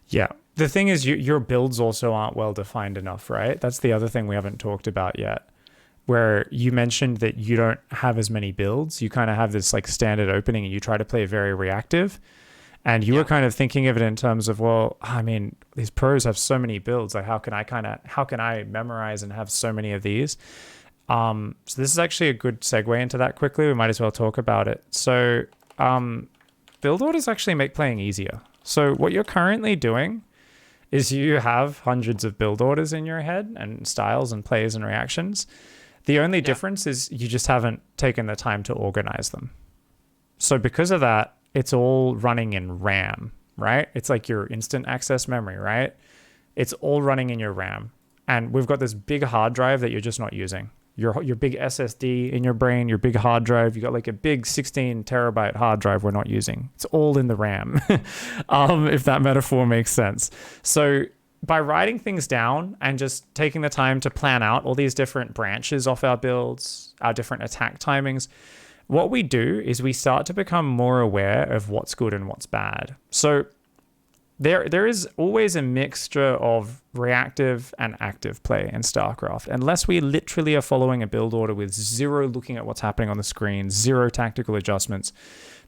Yeah. The thing is, your builds also aren't well defined enough, right? That's the other thing we haven't talked about yet, where you mentioned that you don't have as many builds. You kind of have this like standard opening and you try to play very reactive. And you were kind of thinking of it in terms of, well, I mean, these pros have so many builds. Like, how can I memorize and have so many of these? So this is actually a good segue into that quickly. We might as well talk about it. So build orders actually make playing easier. So what you're currently doing is you have hundreds of build orders in your head and styles and plays and reactions. The only difference is you just haven't taken the time to organize them. So because of that, it's all running in RAM, right? It's like your instant access memory, right? It's all running in your RAM. And we've got this big hard drive that you're just not using. Your big SSD in your brain, your big hard drive, you got like a big 16 terabyte hard drive we're not using. It's all in the RAM, if that metaphor makes sense. So by writing things down and just taking the time to plan out all these different branches off our builds, our different attack timings, what we do is we start to become more aware of what's good and what's bad. So there is always a mixture of reactive and active play in StarCraft. Unless we literally are following a build order with zero looking at what's happening on the screen, zero tactical adjustments,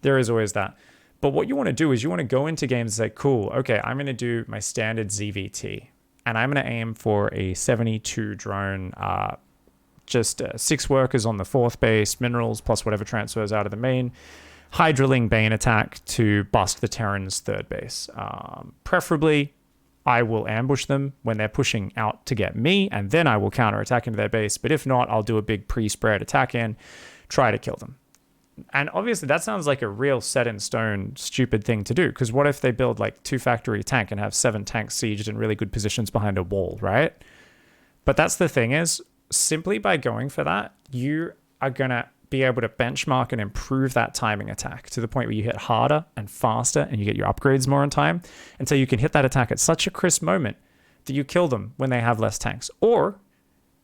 there is always that. But what you want to do is you want to go into games and say, cool, okay, I'm going to do my standard ZVT. And I'm going to aim for a 72 drone, just 6 workers on the 4th base, minerals, plus whatever transfers out of the main. Hydraling Bane attack to bust the Terran's 3rd base. Preferably, I will ambush them when they're pushing out to get me, and then I will counterattack into their base. But if not, I'll do a big pre-spread attack in, try to kill them. And obviously, that sounds like a real set-in-stone stupid thing to do, because what if they build like 2-factory tank and have 7 tanks sieged in really good positions behind a wall, right? But that's the thing is, simply by going for that, you are going to be able to benchmark and improve that timing attack to the point where you hit harder and faster and you get your upgrades more on time until you can hit that attack at such a crisp moment that you kill them when they have less tanks, or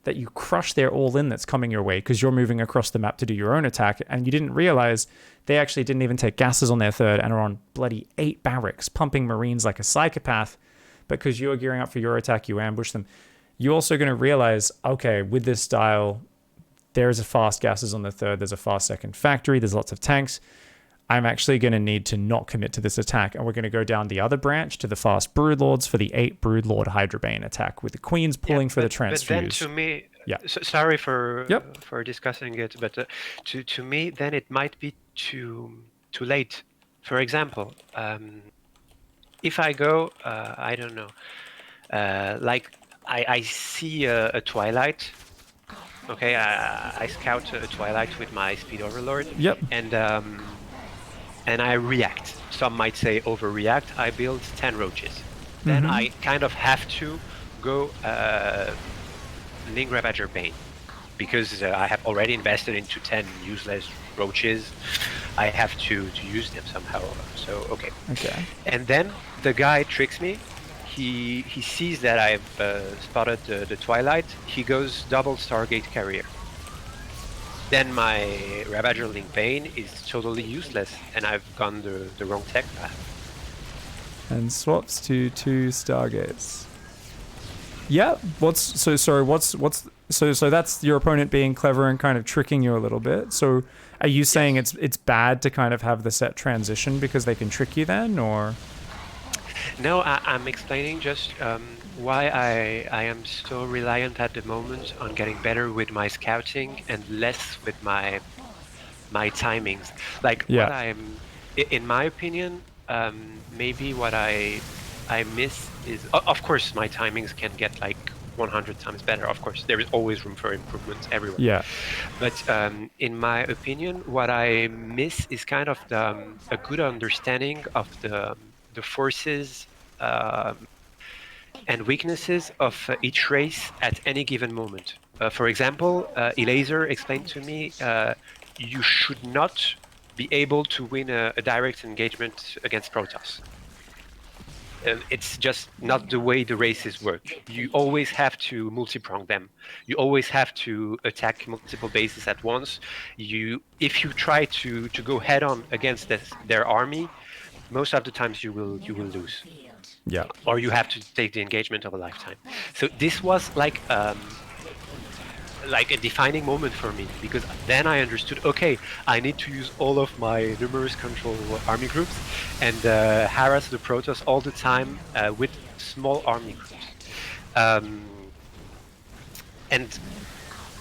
that you crush their all-in that's coming your way because you're moving across the map to do your own attack and you didn't realize they actually didn't even take gases on their 3rd and are on bloody 8 barracks pumping Marines like a psychopath. Because you're gearing up for your attack, you ambush them. You're also going to realize, okay, with this style, there's a fast gases on the 3rd, there's a fast 2nd factory, there's lots of tanks. I'm actually going to need to not commit to this attack, and we're going to go down the other branch to the fast Broodlords for the 8 Broodlord Hydrabane attack, with the Queens pulling for the transfuse. But then to me, sorry for discussing it, but to me, then it might be too late. For example, if I go, I don't know, like I see a Twilight. Okay, I scout a Twilight with my Speed Overlord. Yep. And I react. Some might say overreact. I build 10 roaches. Then I kind of have to go Ling Ravager Bane, because I have already invested into 10 useless roaches. I have to use them somehow. So okay. And then the guy tricks me. He sees that I've spotted the Twilight. He goes double Stargate Carrier. Then my Ravager Link Bane is totally useless, and I've gone the wrong tech path. And swaps to 2 Stargates. Yeah. So that's your opponent being clever and kind of tricking you a little bit. So are you saying it's bad to kind of have the set transition because they can trick you then, or? No, I'm explaining just why I am so reliant at the moment on getting better with my scouting and less with my timings. Like what I'm, in my opinion, maybe what I miss is, of course, my timings can get like 100 times better. Of course, there is always room for improvements everywhere. Yeah. But in my opinion, what I miss is kind of a good understanding of the forces and weaknesses of each race at any given moment. For example, Elaser explained to me you should not be able to win a direct engagement against Protoss. It's just not the way the races work. You always have to multi-prong them. You always have to attack multiple bases at once. If you try to go head-on against their army, most of the times you will lose. Yeah. Or you have to take the engagement of a lifetime. So this was like a defining moment for me, because then I understood, okay, I need to use all of my numerous control army groups and harass the Protoss all the time with small army groups. And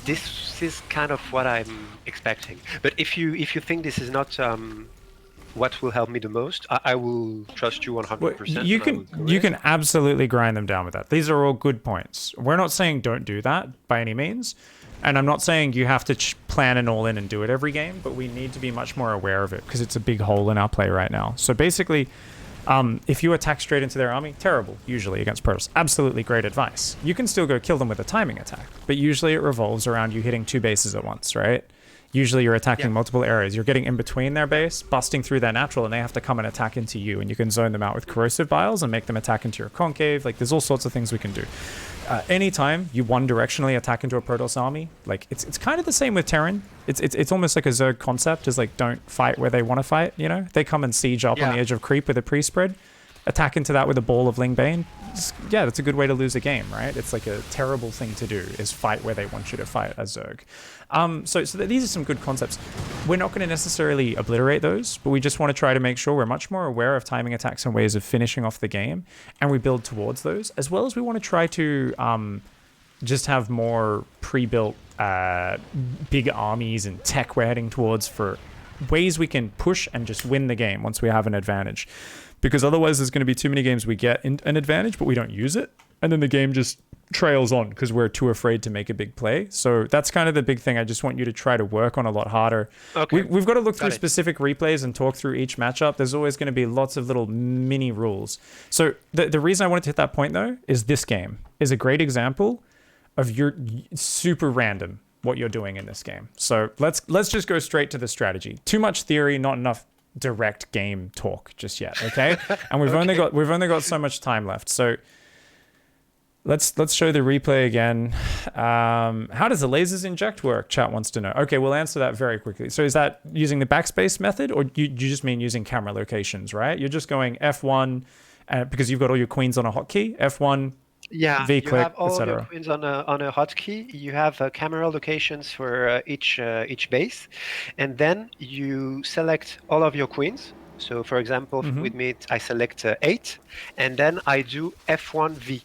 this is kind of what I'm expecting. But if you think this is not what will help me the most, I will trust you Well, 100%, you and I can will go with you it. can absolutely grind them down with that. These are all good points. We're not saying don't do that by any means, and I'm not saying you have to plan an all in and do it every game. But we need to be much more aware of it because it's a big hole in our play right now. So basically, if you attack straight into their army, terrible. Usually against Protoss, absolutely great advice. You can still go kill them with a timing attack, but usually it revolves around you hitting 2 bases at once, right? Usually you're attacking Yeah. multiple areas. You're getting in between their base, busting through their natural, and they have to come and attack into you. And you can zone them out with corrosive biles and make them attack into your concave. Like, there's all sorts of things we can do. Anytime you one directionally attack into a Protoss army, like it's kind of the same with Terran. It's almost like a Zerg concept, is like don't fight where they want to fight. You know, they come and siege up on the Yeah. edge of creep with a pre-spread. Attack into that with a ball of Ling Bane. Yeah, that's a good way to lose a game, right? It's like a terrible thing to do, is fight where they want you to fight as Zerg. So these are some good concepts. We're not going to necessarily obliterate those, but we just want to try to make sure we're much more aware of timing attacks and ways of finishing off the game, and we build towards those, as well as we want to try to just have more pre-built big armies and tech we're heading towards for ways we can push and just win the game once we have an advantage. Because otherwise there's going to be too many games we get an advantage, but we don't use it. And then the game just trails on because we're too afraid to make a big play. So that's kind of the big thing I just want you to try to work on a lot harder. Okay. We've got to look through Got it. specific replays and talk through each matchup. There's always going to be lots of little mini rules. So the reason I wanted to hit that point, though, is this game is a great example of your super random what you're doing in this game. So let's just go straight to the strategy. Too much theory, not enough direct game talk just yet, okay? And we've only got so much time left. So let's show the replay again. How does the lasers inject work? Chat wants to know. Okay, we'll answer that very quickly. So is that using the backspace method, or you just mean using camera locations, right? You're just going F1 because you've got all your queens on a hotkey. F1, Yeah, V you click, have all your etc. queens on a hotkey. You have camera locations for each base, and then you select all of your queens. So, for example, with me, I select 8, and then I do F1V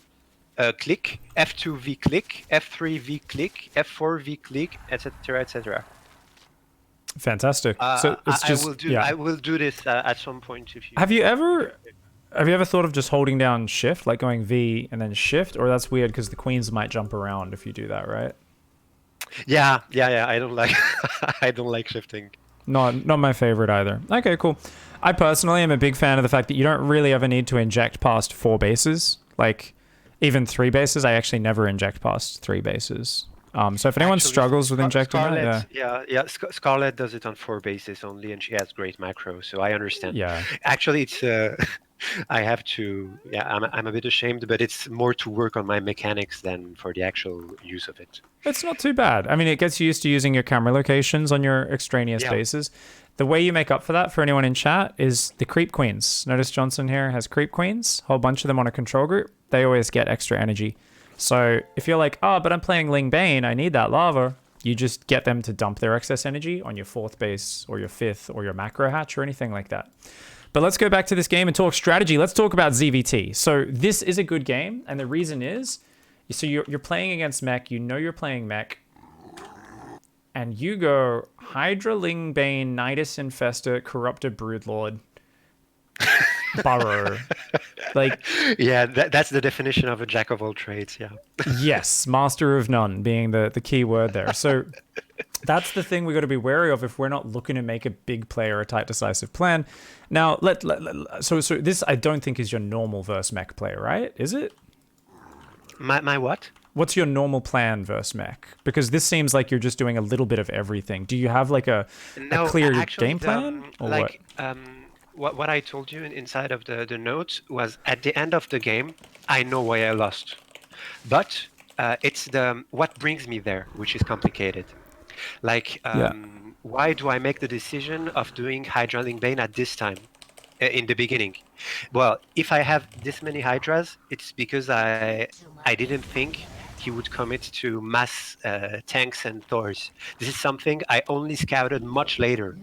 click, F2V click, F3V click, F4V click, etc., etc. Fantastic. So it's just I will do this at some point if you. Have you ever thought of just holding down shift, like going V and then shift? Or that's weird because the queens might jump around if you do that, right? Yeah. I don't like I don't like shifting. Not my favorite either. Okay, cool. I personally am a big fan of the fact that you don't really ever need to inject past 4 bases. Like, even 3 bases, I actually never inject past 3 bases. So if anyone Actually, struggles with injecting Scarlet, that, Scarlet does it on 4 bases only, and she has great macro, so I understand. yeah. Actually, it's I have to. Yeah, I'm a bit ashamed, but it's more to work on my mechanics than for the actual use of it. It's not too bad. I mean, it gets you used to using your camera locations on your extraneous Yeah. bases. The way you make up for that, for anyone in chat, is the creep queens. Notice Johnson here has creep queens, whole bunch of them on a control group. They always get extra energy. So if you're like, oh, but I'm playing Ling Bane, I need that lava, you just get them to dump their excess energy on your 4th base or your 5th or your macro hatch or anything like that. But let's go back to this game and talk strategy. Let's talk about ZVT. So this is a good game, and the reason is, so you're playing against mech, you know you're playing mech, and you go Hydra, Ling Bane, Nidus Infestor, Corruptor, Broodlord, Burrow. Like, Yeah, that's the definition of a jack of all trades. Yeah. yes, master of none being the key word there. So that's the thing we got to be wary of if we're not looking to make a big play or a tight decisive plan. Now, so this I don't think is your normal versus mech play, right? Is it? My what? What's your normal plan versus mech? Because this seems like you're just doing a little bit of everything. Do you have like a clear actually, game plan? Or like what I told you inside of the notes was at the end of the game, I know why I lost, but it's the what brings me there, which is complicated. Like, why do I make the decision of doing Hydra Ling Bane at this time in the beginning? Well, if I have this many Hydras, it's because I didn't think he would commit to mass tanks and Thors. This is something I only scouted much later.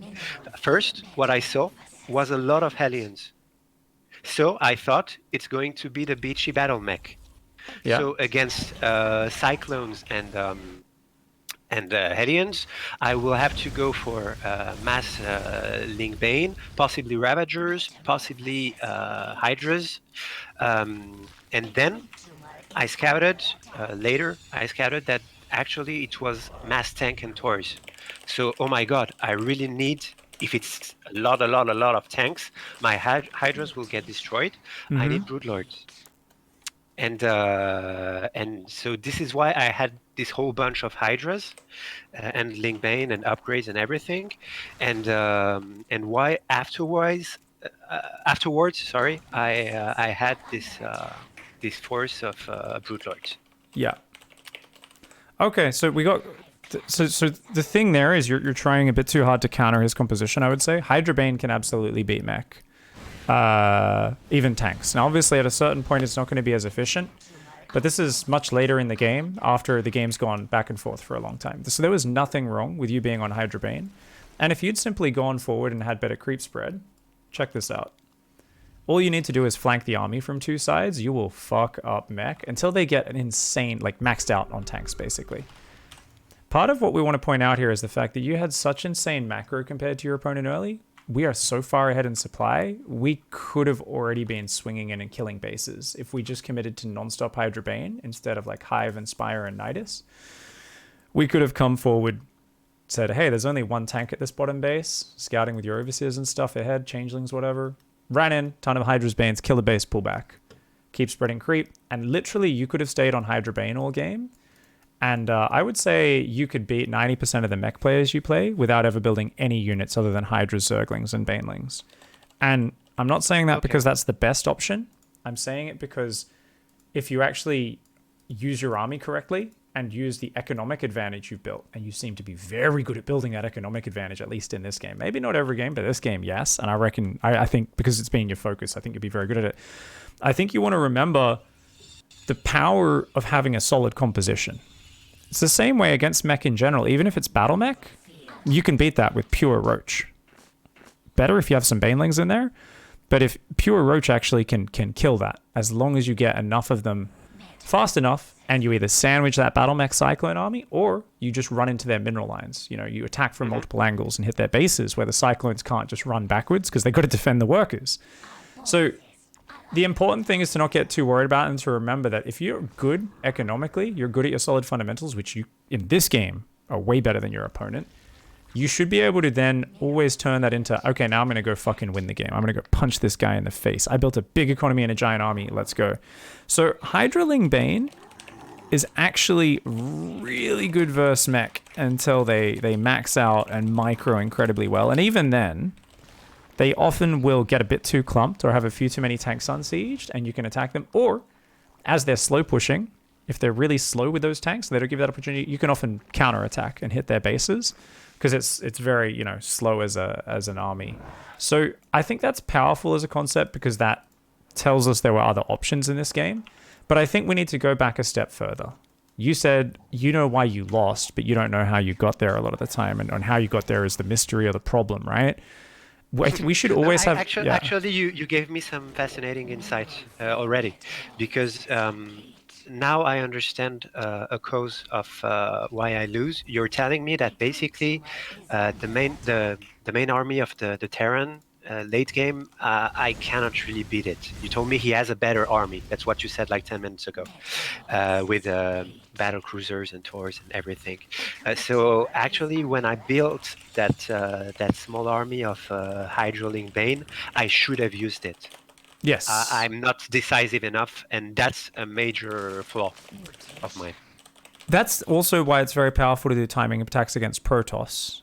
First, what I saw was a lot of Hellions. So I thought it's going to be the beachy battle mech. Yeah. So against Cyclones and and Hellions, I will have to go for mass Link Bane, possibly Ravagers, possibly Hydras, and then I scouted later. I scouted that actually it was mass tank and toys. So oh my god, I really need. If it's a lot of tanks, my Hydras will get destroyed. I need Broodlords. And so this is why I had this whole bunch of Hydras and Linkbane and upgrades and everything, and why afterwards, sorry, I had this force of Broodlords. Yeah. Okay, so we got. So the thing there is you're trying a bit too hard to counter his composition, I would say. Hydra Bane can absolutely beat mech. Even tanks. Now, obviously, at a certain point, it's not going to be as efficient. But this is much later in the game, after the game's gone back and forth for a long time. So there was nothing wrong with you being on Hydra Bane. And if you'd simply gone forward and had better creep spread, check this out. All you need to do is flank the army from two sides. You will fuck up mech until they get an insane, like maxed out on tanks, basically. Part of what we want to point out here is the fact that you had such insane macro compared to your opponent early. We are so far ahead in supply, we could have already been swinging in and killing bases if we just committed to non-stop Hydra Bane instead of like Hive and Spire and Nidus. We could have come forward, said, hey, there's only one tank at this bottom base, scouting with your overseers and stuff ahead, changelings, whatever. Ran in, ton of Hydra's Banes, kill a base, pull back. Keep spreading creep. And literally, you could have stayed on Hydra Bane all game. And I would say you could beat 90% of the mech players you play without ever building any units other than Hydras, Zerglings, and Banelings. And I'm not saying that because that's the best option. I'm saying it because if you actually use your army correctly and use the economic advantage you've built, and you seem to be very good at building that economic advantage, at least in this game. Maybe not every game, but this game, yes. And I reckon, I think because it's been your focus, I think you'll be very good at it. I think you want to remember the power of having a solid composition. It's the same way against mech in general. Even if it's battle mech, you can beat that with pure Roach. Better if you have some Banelings in there, but if pure Roach actually can kill that, as long as you get enough of them fast enough, and you either sandwich that battle mech Cyclone army, or you just run into their mineral lines. You know, you attack from multiple angles and hit their bases, where the Cyclones can't just run backwards, because they've got to defend the workers. So the important thing is to not get too worried about, and to remember that if you're good economically, you're good at your solid fundamentals, which you, in this game, are way better than your opponent, you should be able to then always turn that into, okay, now I'm going to go fucking win the game. I'm going to go punch this guy in the face. I built a big economy and a giant army. Let's go. So Hydraling Bane is actually really good versus mech until they max out and micro incredibly well. And even then, they often will get a bit too clumped or have a few too many tanks unsieged, and you can attack them. Or, as they're slow pushing, if they're really slow with those tanks, they don't give that opportunity, you can often counterattack and hit their bases, because it's very, you know, slow as an army. So I think that's powerful as a concept, because that tells us there were other options in this game. But I think we need to go back a step further. You said you know why you lost, but you don't know how you got there a lot of the time, and how you got there is the mystery or the problem, right? We should always have... Actually, you gave me some fascinating insights already, because now I understand a cause of why I lose. You're telling me that basically the main army of the Terran late game, I cannot really beat it. You told me he has a better army. That's what you said like 10 minutes ago, with battle cruisers and tours and everything. So actually, when I built that small army of Hydraling Bane, I should have used it. Yes. I'm not decisive enough, and that's a major flaw of mine. That's also why it's very powerful to do timing attacks against Protoss,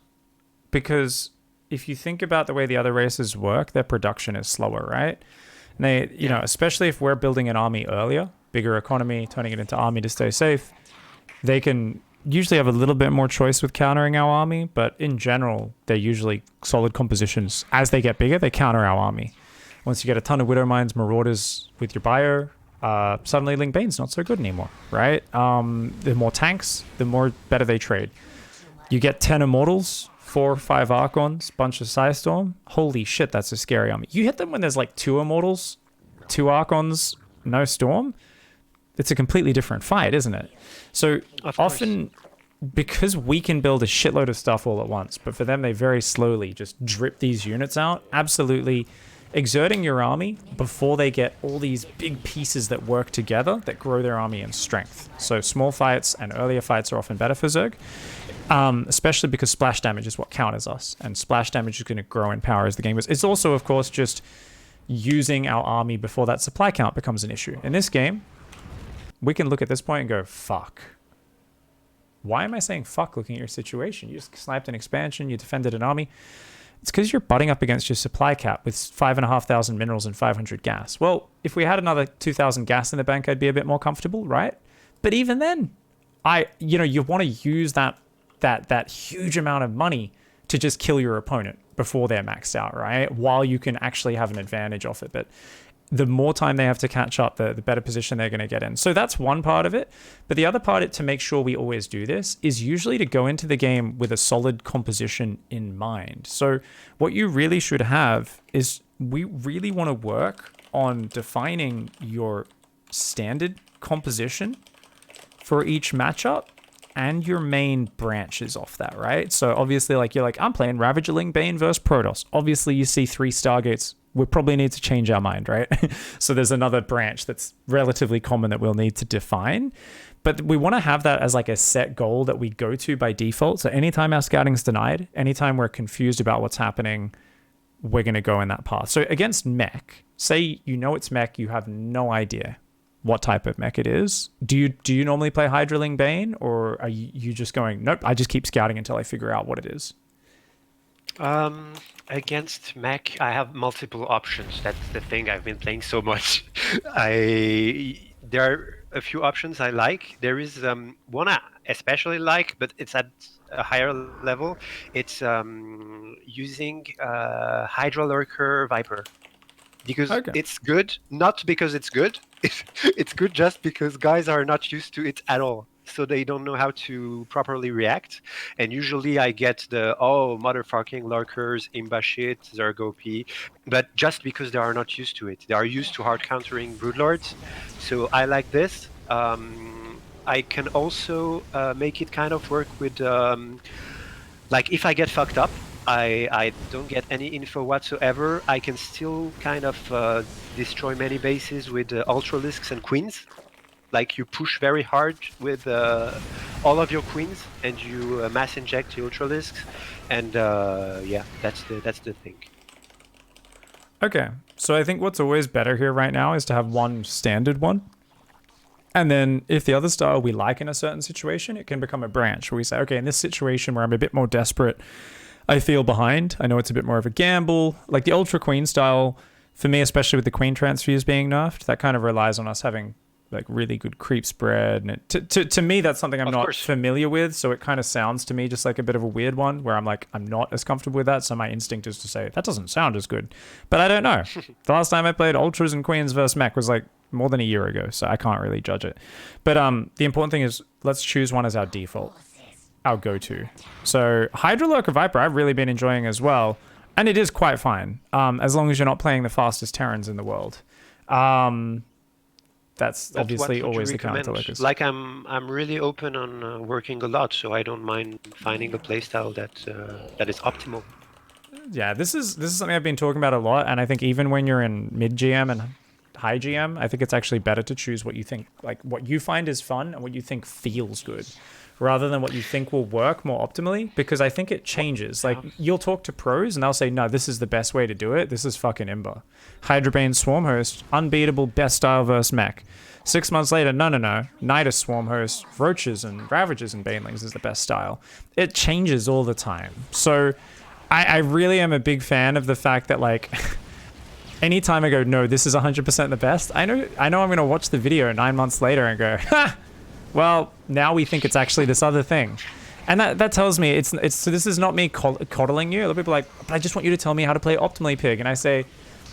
because if you think about the way the other races work, their production is slower, right? And they, you know, especially if we're building an army earlier, bigger economy, turning it into army to stay safe, they can usually have a little bit more choice with countering our army, but in general, they're usually solid compositions. As they get bigger, they counter our army. Once you get a ton of Widow Mines, Marauders with your bio, suddenly Link Bane's not so good anymore, right? The more tanks, the more better they trade. You get 10 Immortals, 4 or 5 Archons, bunch of Psystorm. Holy shit, that's a scary army. You hit them when there's like 2 Immortals, 2 Archons, no Storm. It's a completely different fight, isn't it? So often because we can build a shitload of stuff all at once, but for them, they very slowly just drip these units out. Absolutely exerting your army before they get all these big pieces that work together that grow their army in strength. So small fights and earlier fights are often better for Zerg, especially because splash damage is what counters us, and splash damage is going to grow in power as the game goes. It's also, of course, just using our army before that supply count becomes an issue. In this game, we can look at this point and go, fuck. Why am I saying fuck looking at your situation? You just sniped an expansion, you defended an army. It's because you're butting up against your supply cap with 5,500 minerals and 500 gas. Well, if we had another 2,000 gas in the bank, I'd be a bit more comfortable, right? But even then, you want to use that huge amount of money to just kill your opponent before they're maxed out, right? While you can actually have an advantage off it. But the more time they have to catch up, the better position they're going to get in. So that's one part of it. But the other part, to make sure we always do this, is usually to go into the game with a solid composition in mind. So what you really should have is, we really want to work on defining your standard composition for each matchup and your main branches off that, right? So obviously, like, you're like, I'm playing Ravagerling Bane versus Protoss. Obviously, you see 3 Stargates. We probably need to change our mind, right? So there's another branch that's relatively common that we'll need to define. But we want to have that as like a set goal that we go to by default. So anytime our scouting's denied, anytime we're confused about what's happening, we're going to go in that path. So against mech, say you know it's mech, you have no idea what type of mech it is. Do you normally play Hydraling Bane, or are you just going, nope, I just keep scouting until I figure out what it is? Against mech, I have multiple options. That's the thing. I've been playing so much. There are a few options I like. There is one I especially like, but it's at a higher level. It's using Hydra Lurker Viper. Because it's good, not because it's good. It's good just because guys are not used to it at all. So they don't know how to properly react. And usually I get the, oh, motherfucking lurkers, imba shit, Zerg OP. But just because they are not used to it. They are used to hard countering broodlords. So I like this. I can also make it kind of work with, like, if I get fucked up, I don't get any info whatsoever, I can still kind of destroy many bases with Ultralisks and Queens. Like, you push very hard with all of your Queens, and you mass inject your Ultralisks, and yeah, that's the thing. Okay, so I think what's always better here right now is to have one standard one. And then if the other style we like in a certain situation, it can become a branch where we say, okay, in this situation where I'm a bit more desperate, I feel behind. I know it's a bit more of a gamble. Like the Ultra Queen style, for me, especially with the Queen transfers being nerfed, that kind of relies on us having like really good creep spread. And to me, that's something I'm not familiar with. So it kind of sounds to me just like a bit of a weird one where I'm like, I'm not as comfortable with that. So my instinct is to say, that doesn't sound as good. But I don't know. The last time I played Ultras and Queens versus Mech was like more than a year ago. So I can't really judge it. But the important thing is, let's choose one as our default. Our go-to. So Hydra Lurker Viper I've really been enjoying as well, and it is quite fine as long as you're not playing the fastest Terrans in the world. That's obviously always the counter to Lurkers. Like I'm really open on working a lot, so I don't mind finding a playstyle that is optimal. Yeah, this is something I've been talking about a lot, and I think even when you're in mid GM and high GM, I think it's actually better to choose what you think, like what you find is fun and what you think feels good, rather than what you think will work more optimally, because I think it changes. Like, you'll talk to pros and they'll say, no, this is the best way to do it. This is fucking Imba. Hydrabane Swarm Host, unbeatable, best style versus mech. 6 months later, no. Nidus Swarm Host, Roaches and Ravagers and Banelings is the best style. It changes all the time. So I really am a big fan of the fact that, like, anytime I go, no, this is 100% the best, I know I'm going to watch the video 9 months later and go, ha! Well, now we think it's actually this other thing. And that tells me it's so this is not me coddling you. A lot of people are like, but I just want you to tell me how to play optimally, Pig. And I say,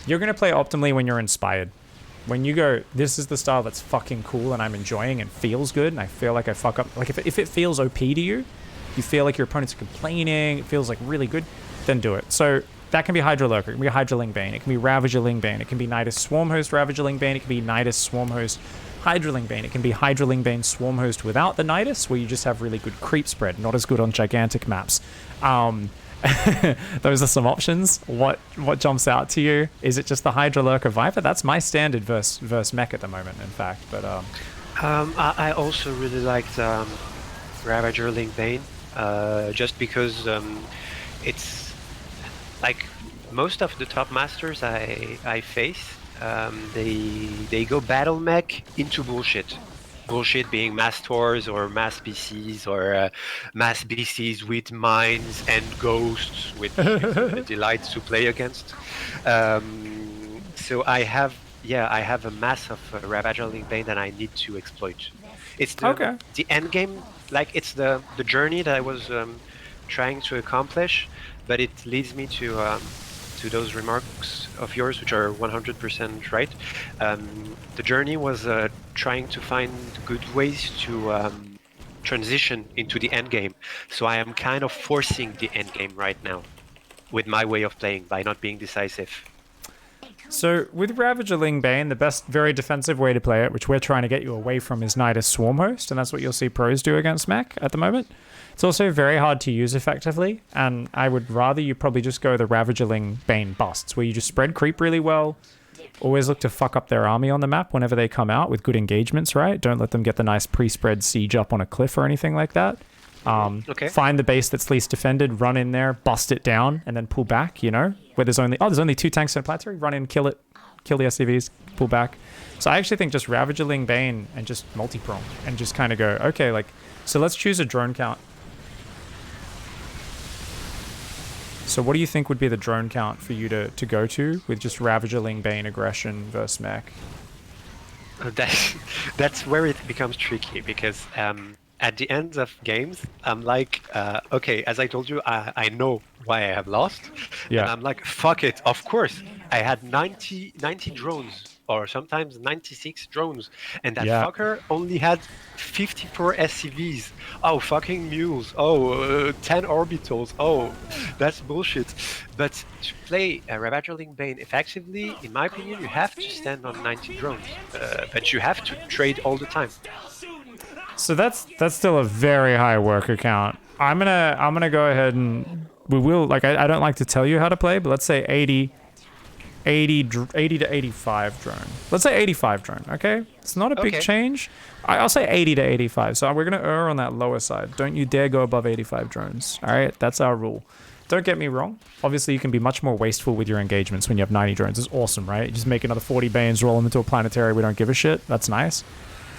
you're going to play optimally when you're inspired. When you go, this is the style that's fucking cool and I'm enjoying and feels good and I feel like I fuck up. Like, if it feels OP to you, you feel like your opponents are complaining, it feels like really good, then do it. So that can be Hydra Lurker, it can be Hydraling Bane, it can be Ravagerling Bane, it can be Nidus Swarmhost Ravagerling Bane, it can be Nidus Swarmhost Hydraling Bane, it can be Hydraling Bane Swarmhost without the Nidus, where you just have really good creep spread, not as good on gigantic maps. Those are some options. What jumps out to you? Is it just the Hydra Lurker Viper? That's my standard verse mech at the moment, in fact. But I also really liked Ravagerling Bane, just because it's like most of the top masters I face, they go battle mech into bullshit. Bullshit being mass Tors or mass BCs or mass BCs with mines and ghosts, which is a delight to play against. So I have a mass of Ravagerling Bane that I need to exploit. It's the end game, like it's the journey that I was trying to accomplish, but it leads me to those remarks of yours, which are 100% right. The journey was trying to find good ways to transition into the end game. So I am kind of forcing the end game right now with my way of playing by not being decisive. So with Ravagerling Bane, the best, very defensive way to play it, which we're trying to get you away from, is Nidus Swarmhost, and that's what you'll see pros do against mech at the moment. It's also very hard to use effectively, and I would rather you probably just go the Ravagerling Bane busts, where you just spread creep really well, always look to fuck up their army on the map whenever they come out with good engagements, right? Don't let them get the nice pre-spread siege up on a cliff or anything like that. Find the base that's least defended, run in there, bust it down, and then pull back, you know? Where there's only 2 tanks in a plateau, run in, kill it, kill the SCVs, pull back. So I actually think just Ravagerling Bane and just multi-prong, and just kind of go, okay, like, so let's choose a drone count. So what do you think would be the drone count for you to go to with just Ravagerling Bane aggression versus mech? That's where it becomes tricky, because at the end of games, I'm like, okay, as I told you, I know why I have lost. Yeah. And I'm like, fuck it, of course. I had 90 drones, or sometimes 96 drones, and that fucker only had 54 SCVs. Oh, fucking mules. Oh, 10 orbitals. Oh, that's bullshit. But to play Ravagerling Bane effectively, in my opinion, you have to stand on 90 drones. But you have to trade all the time. So that's still a very high worker count. I'm gonna go ahead and we will, like, I don't like to tell you how to play, but let's say 80 to 85 drone. Let's say 85 drone, okay? It's not a big change. I'll say 80 to 85. So we're gonna err on that lower side. Don't you dare go above 85 drones. All right, that's our rule. Don't get me wrong. Obviously, you can be much more wasteful with your engagements when you have 90 drones. It's awesome, right? You just make another 40 Banes, roll them into a planetary. We don't give a shit. That's nice.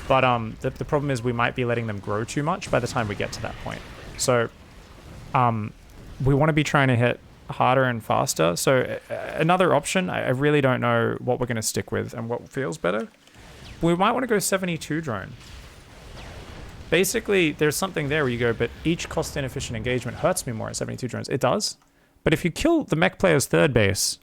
But the problem is we might be letting them grow too much by the time we get to that point. So we want to be trying to hit harder and faster. So another option, I really don't know what we're going to stick with and what feels better. We might want to go 72 drone. Basically, there's something there where you go, but each cost inefficient engagement hurts me more at 72 drones. It does. But if you kill the mech player's third base,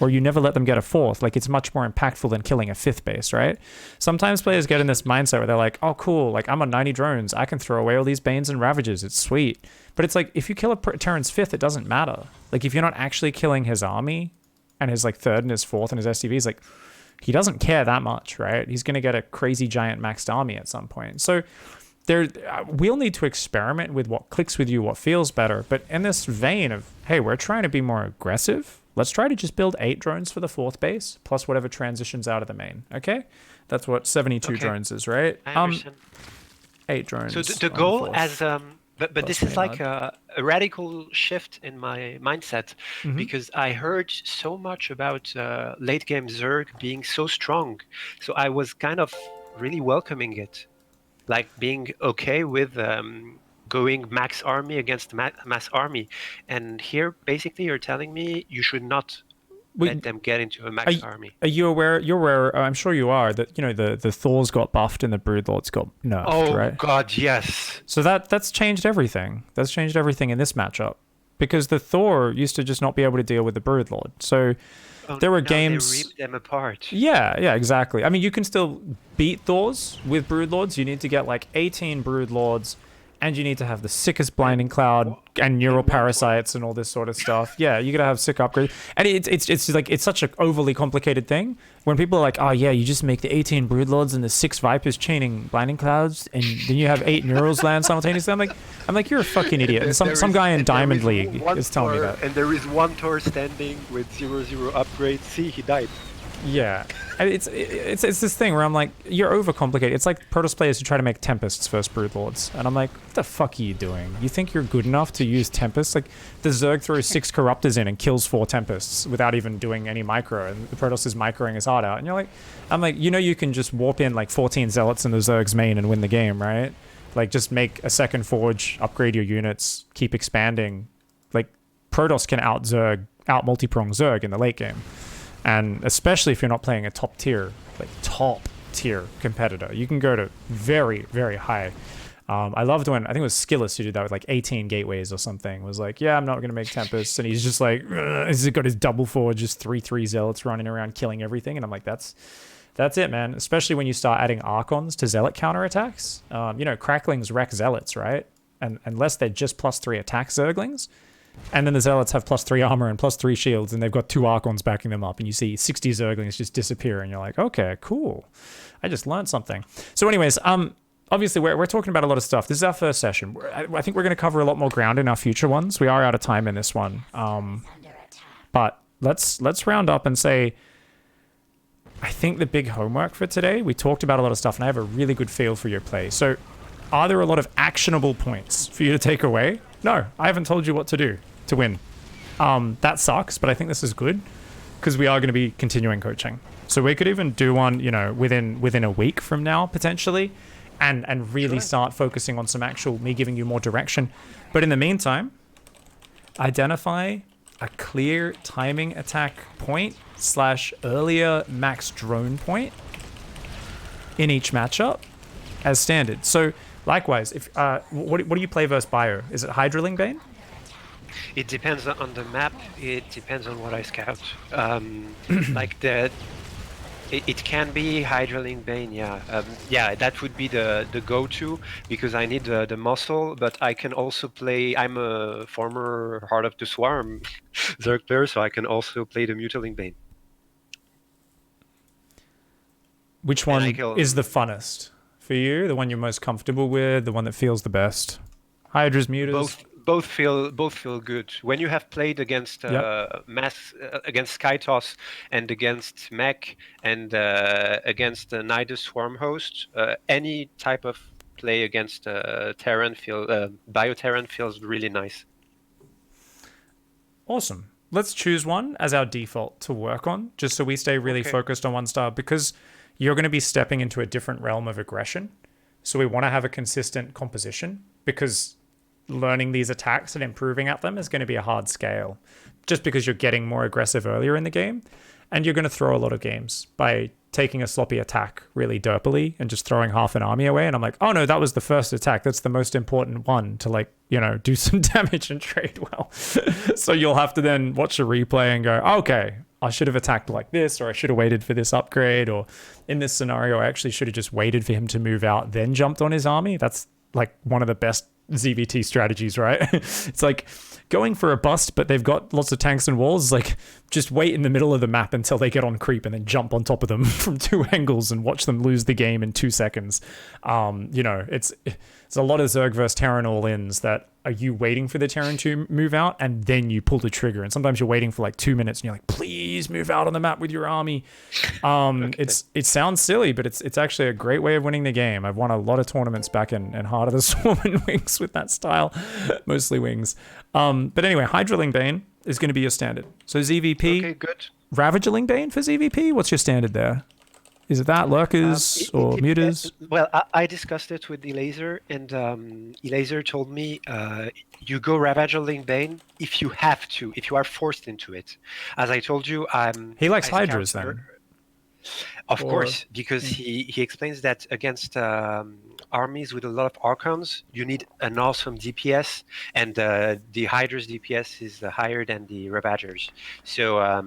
or you never let them get a fourth, like, it's much more impactful than killing a fifth base, right? Sometimes players get in this mindset where they're like, oh, cool, like, I'm on 90 drones, I can throw away all these Banes and Ravages, it's sweet. But it's like, if you kill a Terran's fifth, it doesn't matter. Like, if you're not actually killing his army, and his, like, third and his fourth and his SCVs, like, he doesn't care that much, right? He's going to get a crazy giant maxed army at some point. So we'll need to experiment with what clicks with you, what feels better. But in this vein of, hey, we're trying to be more aggressive, let's try to just build 8 drones for the fourth base, plus whatever transitions out of the main, okay? That's what 72 drones is, right? I understand. 8 drones. So the goal as... But this is like a radical shift in my mindset, because I heard so much about late game Zerg being so strong. So I was kind of really welcoming it, like being okay with going max army against mass army. And here, basically, you're telling me you should not let them get into a max army. Are you aware? You're aware. I'm sure you are, that, you know, the Thors got buffed and the Broodlords got nerfed, right? Oh God, yes. So that's changed everything. That's changed everything in this matchup, because the Thor used to just not be able to deal with the Broodlord. So there were games. They ripped them apart. Yeah, exactly. I mean, you can still beat Thors with Broodlords. You need to get like 18 Broodlords and you need to have the sickest blinding cloud and neural parasites and all this sort of stuff. Yeah, you gotta have sick upgrades, and it's like it's such an overly complicated thing. When people are like, oh yeah, you just make the 18 broodlords and the 6 vipers chaining blinding clouds, and then you have 8 neurals land simultaneously. I'm like, you're a fucking idiot. And some guy in Diamond League is telling me that. And there is one Tor standing with 0/0 upgrade. See, he died. Yeah, it's this thing where I'm like, you're overcomplicated. It's like Protoss players who try to make Tempests first Broodlords, and I'm like, what the fuck are you doing? You think you're good enough to use Tempests? Like, the Zerg throws 6 Corruptors in and kills 4 Tempests without even doing any micro, and the Protoss is microing his heart out. And you're like, I'm like, you know, you can just warp in like 14 Zealots in the Zerg's main and win the game, right? Like, just make a second Forge, upgrade your units, keep expanding. Like, Protoss can out multi-prong Zerg in the late game. And especially if you're not playing a top tier competitor, you can go to very, very high. I loved when, I think it was Skillis who did that with like 18 gateways or something, was like, yeah, I'm not going to make Tempests. And he's just like, he's got his double forward, just 3/3 Zealots running around killing everything. And I'm like, that's it, man. Especially when you start adding Archons to Zealot counterattacks. You know, Cracklings wreck Zealots, right? And unless they're just +3 attack Zerglings. And then the Zealots have +3 armor and +3 shields, and they've got 2 Archons backing them up, and you see 60 Zerglings just disappear, and you're like, okay, cool. I just learned something. So anyways, obviously we're talking about a lot of stuff. This is our first session. I think we're going to cover a lot more ground in our future ones. We are out of time in this one. But let's round up and say, I think the big homework for today, we talked about a lot of stuff, and I have a really good feel for your play. So are there a lot of actionable points for you to take away? No, I haven't told you what to do to win. That sucks, but I think this is good because we are going to be continuing coaching. So we could even do one, you know, within a week from now, potentially, and really start focusing on some actual me giving you more direction. But in the meantime, identify a clear timing attack point / earlier max drone point in each matchup as standard. So likewise, if what do you play versus Bio? Is it Hydraling Bane? It depends on the map. It depends on what I scout. Like it can be Hydraling Bane. Yeah, yeah, that would be the go-to because I need the muscle. But I can also play. I'm a former Heart of the Swarm Zerg player, so I can also play the Mutiling Bane. Which one is the funnest for you? The one you're most comfortable with? The one that feels the best? Hydras, Mutas? Both feel good. When you have played against against Skytoss and against Mech and against Nidus Swarm Host, any type of play against Terran Bio-Terran feels really nice. Awesome. Let's choose one as our default to work on, just so we stay really focused on one style, because you're going to be stepping into a different realm of aggression. So we want to have a consistent composition, because learning these attacks and improving at them is going to be a hard scale, just because you're getting more aggressive earlier in the game, and you're going to throw a lot of games by taking a sloppy attack really derpily and just throwing half an army away. And I'm like, oh no, that was the first attack. That's the most important one to, like, you know, do some damage and trade well. So you'll have to then watch a replay and go, okay, I should have attacked like this, or I should have waited for this upgrade, or in this scenario, I actually should have just waited for him to move out, then jumped on his army. That's like one of the best ZVT strategies, right? It's like going for a bust, but they've got lots of tanks and walls. Like, just wait in the middle of the map until they get on creep and then jump on top of them from 2 angles and watch them lose the game in 2 seconds. You know, it's a lot of Zerg versus Terran all-ins that are you waiting for the Terran to move out and then you pull the trigger. And sometimes you're waiting for like 2 minutes and you're like, please move out on the map with your army. It sounds silly, but it's actually a great way of winning the game. I've won a lot of tournaments back in Heart of the Swarm and Wings with that style, mostly Wings. But anyway, Hydraling Bane is going to be your standard. So ZVP, okay, good. Ravageling Bane for ZVP, what's your standard there? Is it that, Lurkers or Mutas? Well, I discussed it with Elaser, and Elaser told me you go Ravageling Bane if you have to, if you are forced into it. As I told you, he likes Hydras then. Of Or course, because he explains that against armies with a lot of Archons, you need an awesome DPS, and the Hydra's DPS is higher than the Ravagers. So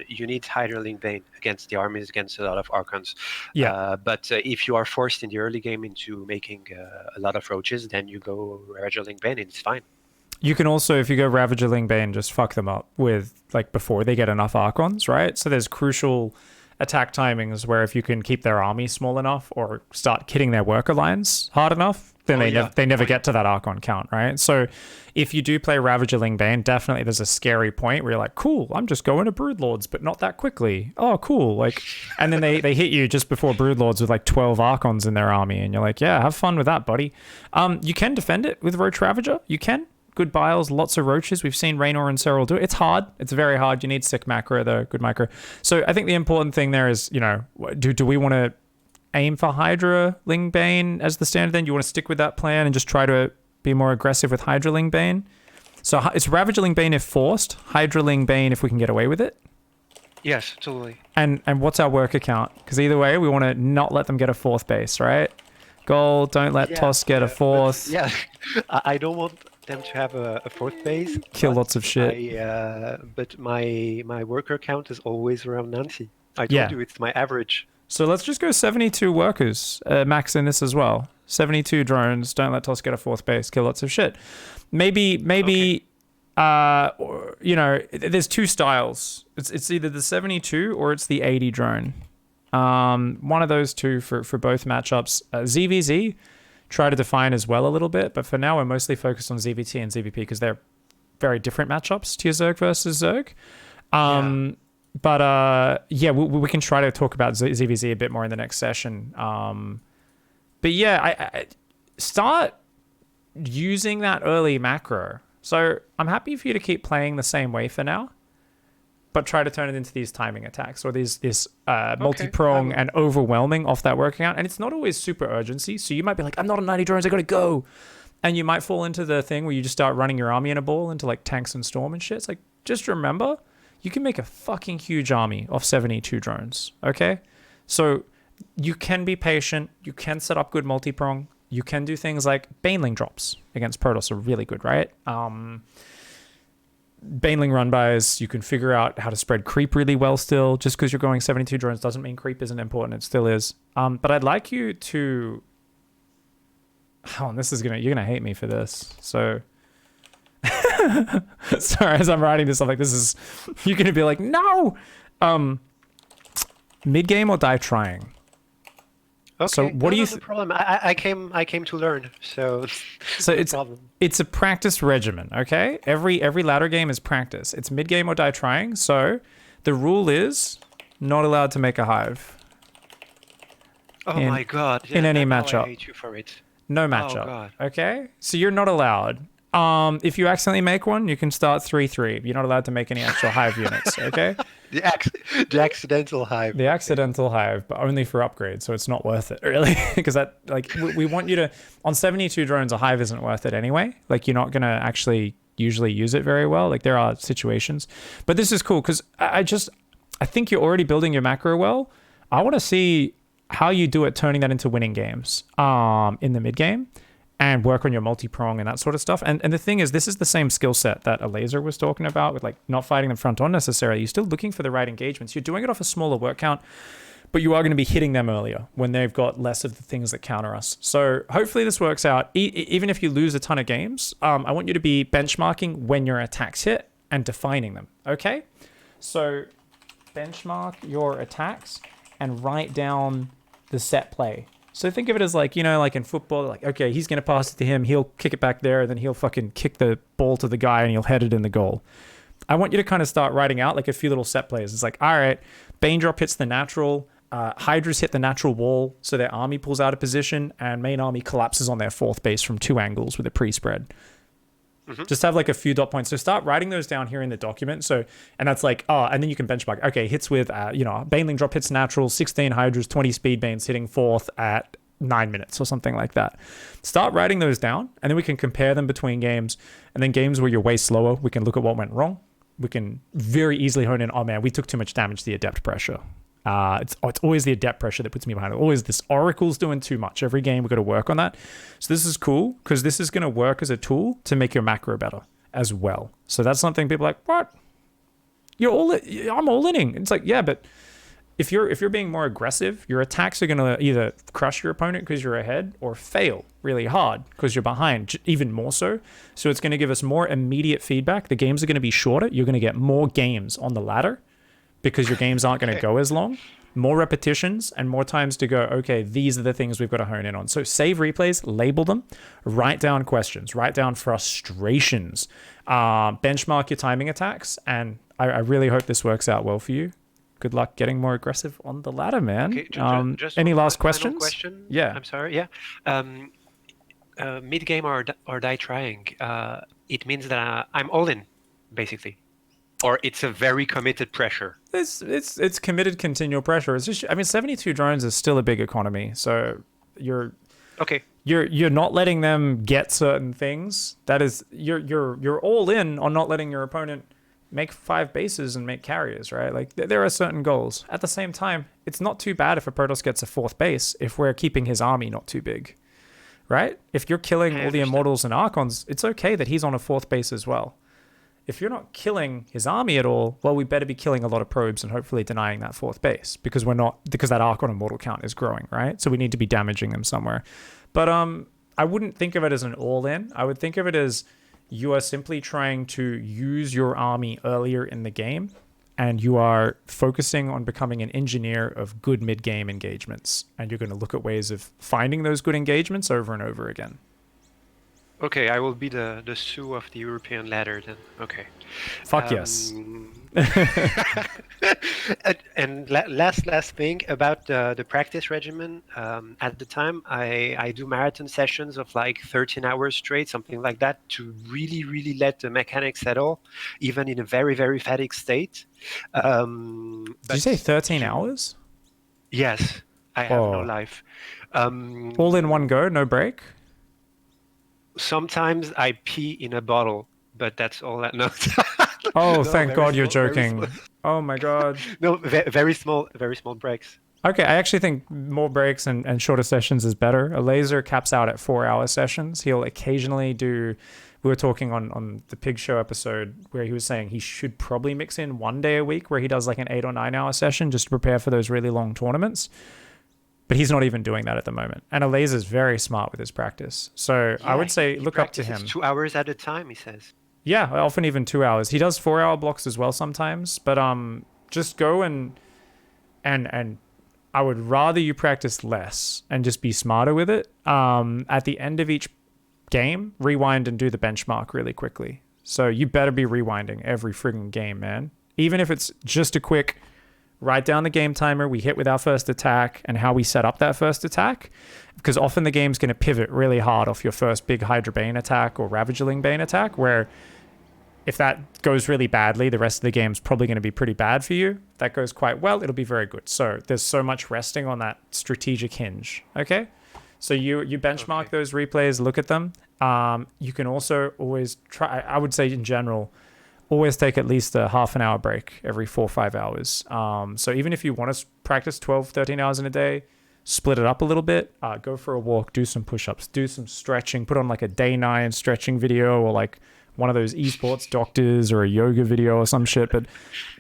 you need Hydra Link Bane against the armies against a lot of Archons. yeah, But if you are forced in the early game into making a lot of roaches, then you go Hydra Link Bane and it's fine. you can also, if you go Ravager Ling Bane, just fuck them up with like before they get enough Archons, right? So there's crucial attack timings where if you can keep their army small enough or start hitting their worker lines hard enough, then they never get to that Archon count, right? So if you do play Ravager Ling Bane, definitely there's a scary point where you're like, cool, I'm just going to Broodlords, but not that quickly. Oh, cool. Like, and then they hit you just before Broodlords with like 12 Archons in their army, and you're like, yeah, have fun with that, buddy. You can defend it with Roach Ravager. You can. Good biles, lots of roaches. We've seen Raynor and Cyril do it. It's hard. It's very hard. You need sick macro, though. Good micro. So I think the important thing there is, you know, do we want to aim for Hydra Ling Bane as the standard then? You want to stick with that plan and just try to be more aggressive with Hydra Ling Bane? So it's Ravager Ling Bane if forced, Hydra Ling Bane if we can get away with it. Yes, totally. And what's our worker count? Because either way, we want to not let them get a fourth base, right? Goal, don't let Toss get a fourth. Yeah, I don't want them to have a fourth base. Kill lots of shit. But my worker count is always around 90. I told you it's my average. So let's just go 72 workers, max in this as well. 72 drones, don't let Toss get a fourth base, kill lots of shit. Maybe you know, there's two styles. It's either the 72 or it's the 80 drone. One of those two for both matchups. ZVZ try to define as well a little bit, but for now we're mostly focused on ZVT and ZVP because they're very different matchups to your Zerg versus Zerg. But we can try to talk about ZVZ a bit more in the next session. But yeah, I start using that early macro. So I'm happy for you to keep playing the same way for now, but try to turn it into these timing attacks or this multi-prong and overwhelming off that working out. And it's not always super urgency. So you might be like, I'm not on 90 drones, I gotta go. And you might fall into the thing where you just start running your army in a ball into like tanks and storm and shit. It's like, just remember, you can make a fucking huge army off 72 drones, okay? So you can be patient. You can set up good multi-prong. You can do things like Baneling drops against Protoss are really good, right? Baneling run-bys, you can figure out how to spread creep really well still. Just because you're going 72 drones doesn't mean creep isn't important. It still is. But I'd like you to... Oh, and you're gonna hate me for this. So... Sorry, as I'm writing this, I'm like, you're gonna be like, no! Mid-game or die trying? Okay. So what do you no problem. I came to learn, so it's a practice regimen, okay? Every ladder game is practice. It's mid game or die trying. So the rule is not allowed to make a hive. Oh my god! In any matchup, I hate you for it. No matchup. Oh god. Okay, so you're not allowed. If you accidentally make one, you can start 3-3. You're not allowed to make any actual hive units, okay? The accidental hive. The accidental hive, but only for upgrades, so it's not worth it, really. Because that, like, we want you to... On 72 drones, a hive isn't worth it anyway. Like, you're not going to actually usually use it very well. Like, there are situations. But this is cool, because I think you're already building your macro well. I want to see how you do it turning that into winning games in the mid-game. And work on your multi-prong and that sort of stuff. And the thing is, this is the same skill set that a laser was talking about with like not fighting them front on necessarily. You're still looking for the right engagements. You're doing it off a smaller work count, but you are going to be hitting them earlier when they've got less of the things that counter us. So hopefully this works out. Even if you lose a ton of games, I want you to be benchmarking when your attacks hit and defining them, okay? So benchmark your attacks and write down the set play. So think of it as like, you know, like in football, like, okay, he's going to pass it to him. He'll kick it back there, and then he'll fucking kick the ball to the guy and he'll head it in the goal. I want you to kind of start writing out like a few little set plays. It's like, all right, Bane drop hits the natural. Hydras hit the natural wall, so their army pulls out of position, and main army collapses on their fourth base from 2 angles with a pre-spread. Mm-hmm. Just have like a few dot points. So start writing those down here in the document. So, and that's like, and then you can benchmark. Okay, hits with, Baneling drop hits natural, 16 Hydras, 20 speed Banes hitting fourth at 9 minutes or something like that. Start writing those down, and then we can compare them between games. And then games where you're way slower, we can look at what went wrong. We can very easily hone in, oh man, we took too much damage to the adept pressure. It's always the adept pressure that puts me behind. Always this Oracle's doing too much. Every game we've got to work on that. So this is cool because this is going to work as a tool to make your macro better as well. So that's something people are like, what? I'm all inning. It's like, yeah, but if you're being more aggressive, your attacks are going to either crush your opponent because you're ahead or fail really hard because you're behind, even more so. So it's going to give us more immediate feedback. The games are going to be shorter. You're going to get more games on the ladder because your games aren't going to go as long. More repetitions and more times to go, okay, these are the things we've got to hone in on. So save replays, label them, write down questions, write down frustrations, benchmark your timing attacks. And I really hope this works out well for you. Good luck getting more aggressive on the ladder, man. Okay, just any last final questions? Question? Yeah. I'm sorry. Yeah. Mid-game or die trying. It means that I'm all in, basically. Or it's a very committed pressure. It's committed continual pressure. It's just, I mean, 72 drones is still a big economy. So you're not letting them get certain things. That is, you're all in on not letting your opponent make 5 bases and make carriers, right? Like there are certain goals. At the same time, it's not too bad if a Protoss gets a 4th base if we're keeping his army not too big, right? If you're killing all the Immortals and Archons, it's okay that he's on a 4th base as well. If you're not killing his army at all, well, we better be killing a lot of probes and hopefully denying that 4th base because that Archon Immortal count is growing, right? So we need to be damaging them somewhere. But I wouldn't think of it as an all-in. I would think of it as you are simply trying to use your army earlier in the game, and you are focusing on becoming an engineer of good mid-game engagements. And you're going to look at ways of finding those good engagements over and over again. Okay, I will be the Sue of the European ladder then. Okay. Fuck yes. And last thing about the practice regimen. At the time, I do marathon sessions of like 13 hours straight, something like that, to really let the mechanics settle, even in a very fatigued state. Did you say 13 hours? Yes, I have no life. All in one go, no break? Sometimes I pee in a bottle, but that's all that. No. Oh, no, thank God you're joking. Oh my God. No, very small breaks. Okay, I actually think more breaks and shorter sessions is better. A laser caps out at 4-hour sessions. He'll occasionally do. We were talking on the Pig Show episode where he was saying he should probably mix in 1 day a week where he does like an 8 or 9 hour session just to prepare for those really long tournaments. But he's not even doing that at the moment. And a laser's very smart with his practice. So yeah, I would say look up to him. 2 hours at a time, he says. Yeah, often even 2 hours. He does 4-hour blocks as well sometimes. But just go and I would rather you practice less and just be smarter with it. At the end of each game, rewind and do the benchmark really quickly. So you better be rewinding every friggin' game, man. Even if it's just a quick write down the game timer we hit with our first attack and how we set up that first attack, because often the game's going to pivot really hard off your first big Hydra Bane attack or Ravagerling Bane attack, where if that goes really badly, the rest of the game's probably going to be pretty bad for you. If that goes quite well, it'll be very good. So there's so much resting on that strategic hinge, okay? So you benchmark those replays, look at them. You can also always try, I would say in general, always take at least a half an hour break every 4 or 5 hours. So even if you want to practice 12, 13 hours in a day, split it up a little bit, go for a walk, do some push-ups, do some stretching, put on like a day 9 stretching video or like one of those esports doctors or a yoga video or some shit, but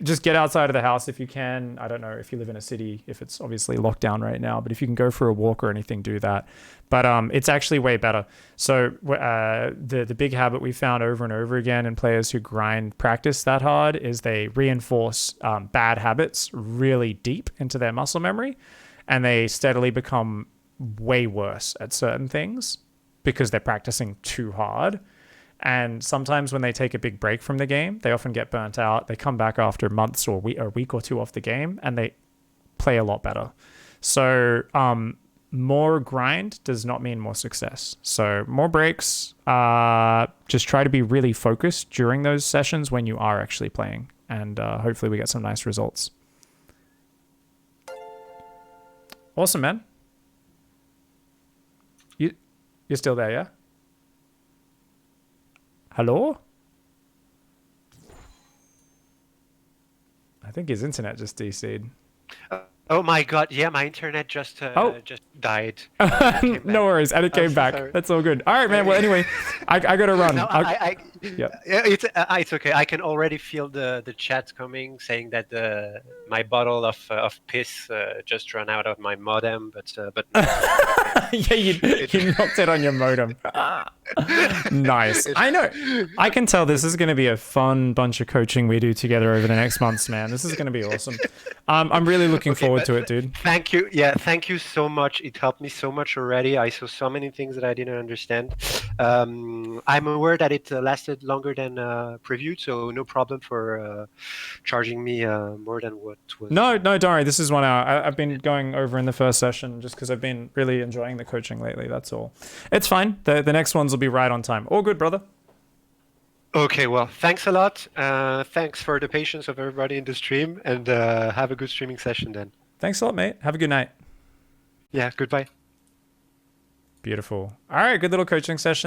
just get outside of the house if you can. I don't know if you live in a city, if it's obviously locked down right now, but if you can go for a walk or anything, do that. But it's actually way better. So the big habit we found over and over again in players who grind practice that hard is they reinforce bad habits really deep into their muscle memory, and they steadily become way worse at certain things because they're practicing too hard. And sometimes when they take a big break from the game, they often get burnt out. They come back after months or a week or two off the game, and they play a lot better. So more grind does not mean more success. So more breaks. Just try to be really focused during those sessions when you are actually playing. And hopefully we get some nice results. Awesome, man. You're still there, yeah? Hello? I think his internet just DC'd. Oh my God! Yeah, my internet Oh, just died, and it came no back. worries. And it I'm came so back. sorry. That's all good. All right, man. Well, anyway, I gotta No, run. Yep. it's okay. I can already feel the chat coming, saying that my bottle of piss just ran out of my modem, but no, Yeah, it, you knocked it on your modem. Nice. it, I know. I can tell this is going to be a fun bunch of coaching we do together over the next months, man. This is going to be awesome. I'm really looking Okay, forward but to it, dude. thank you. Yeah, thank you so much. It helped me so much already. I saw so many things that I didn't understand. I'm aware that it lasted longer than previewed, so no problem for charging me more than what was. No, no, don't worry. This is 1 hour. I've been going over in the first session just because I've been really enjoying the coaching lately. That's all. It's fine. The next ones will be right on time. All good, brother. Okay, well, thanks a lot. Thanks for the patience of everybody in the stream, and have a good streaming session then. Thanks a lot, mate. Have a good night. Yeah, goodbye. Beautiful. All right, good little coaching session.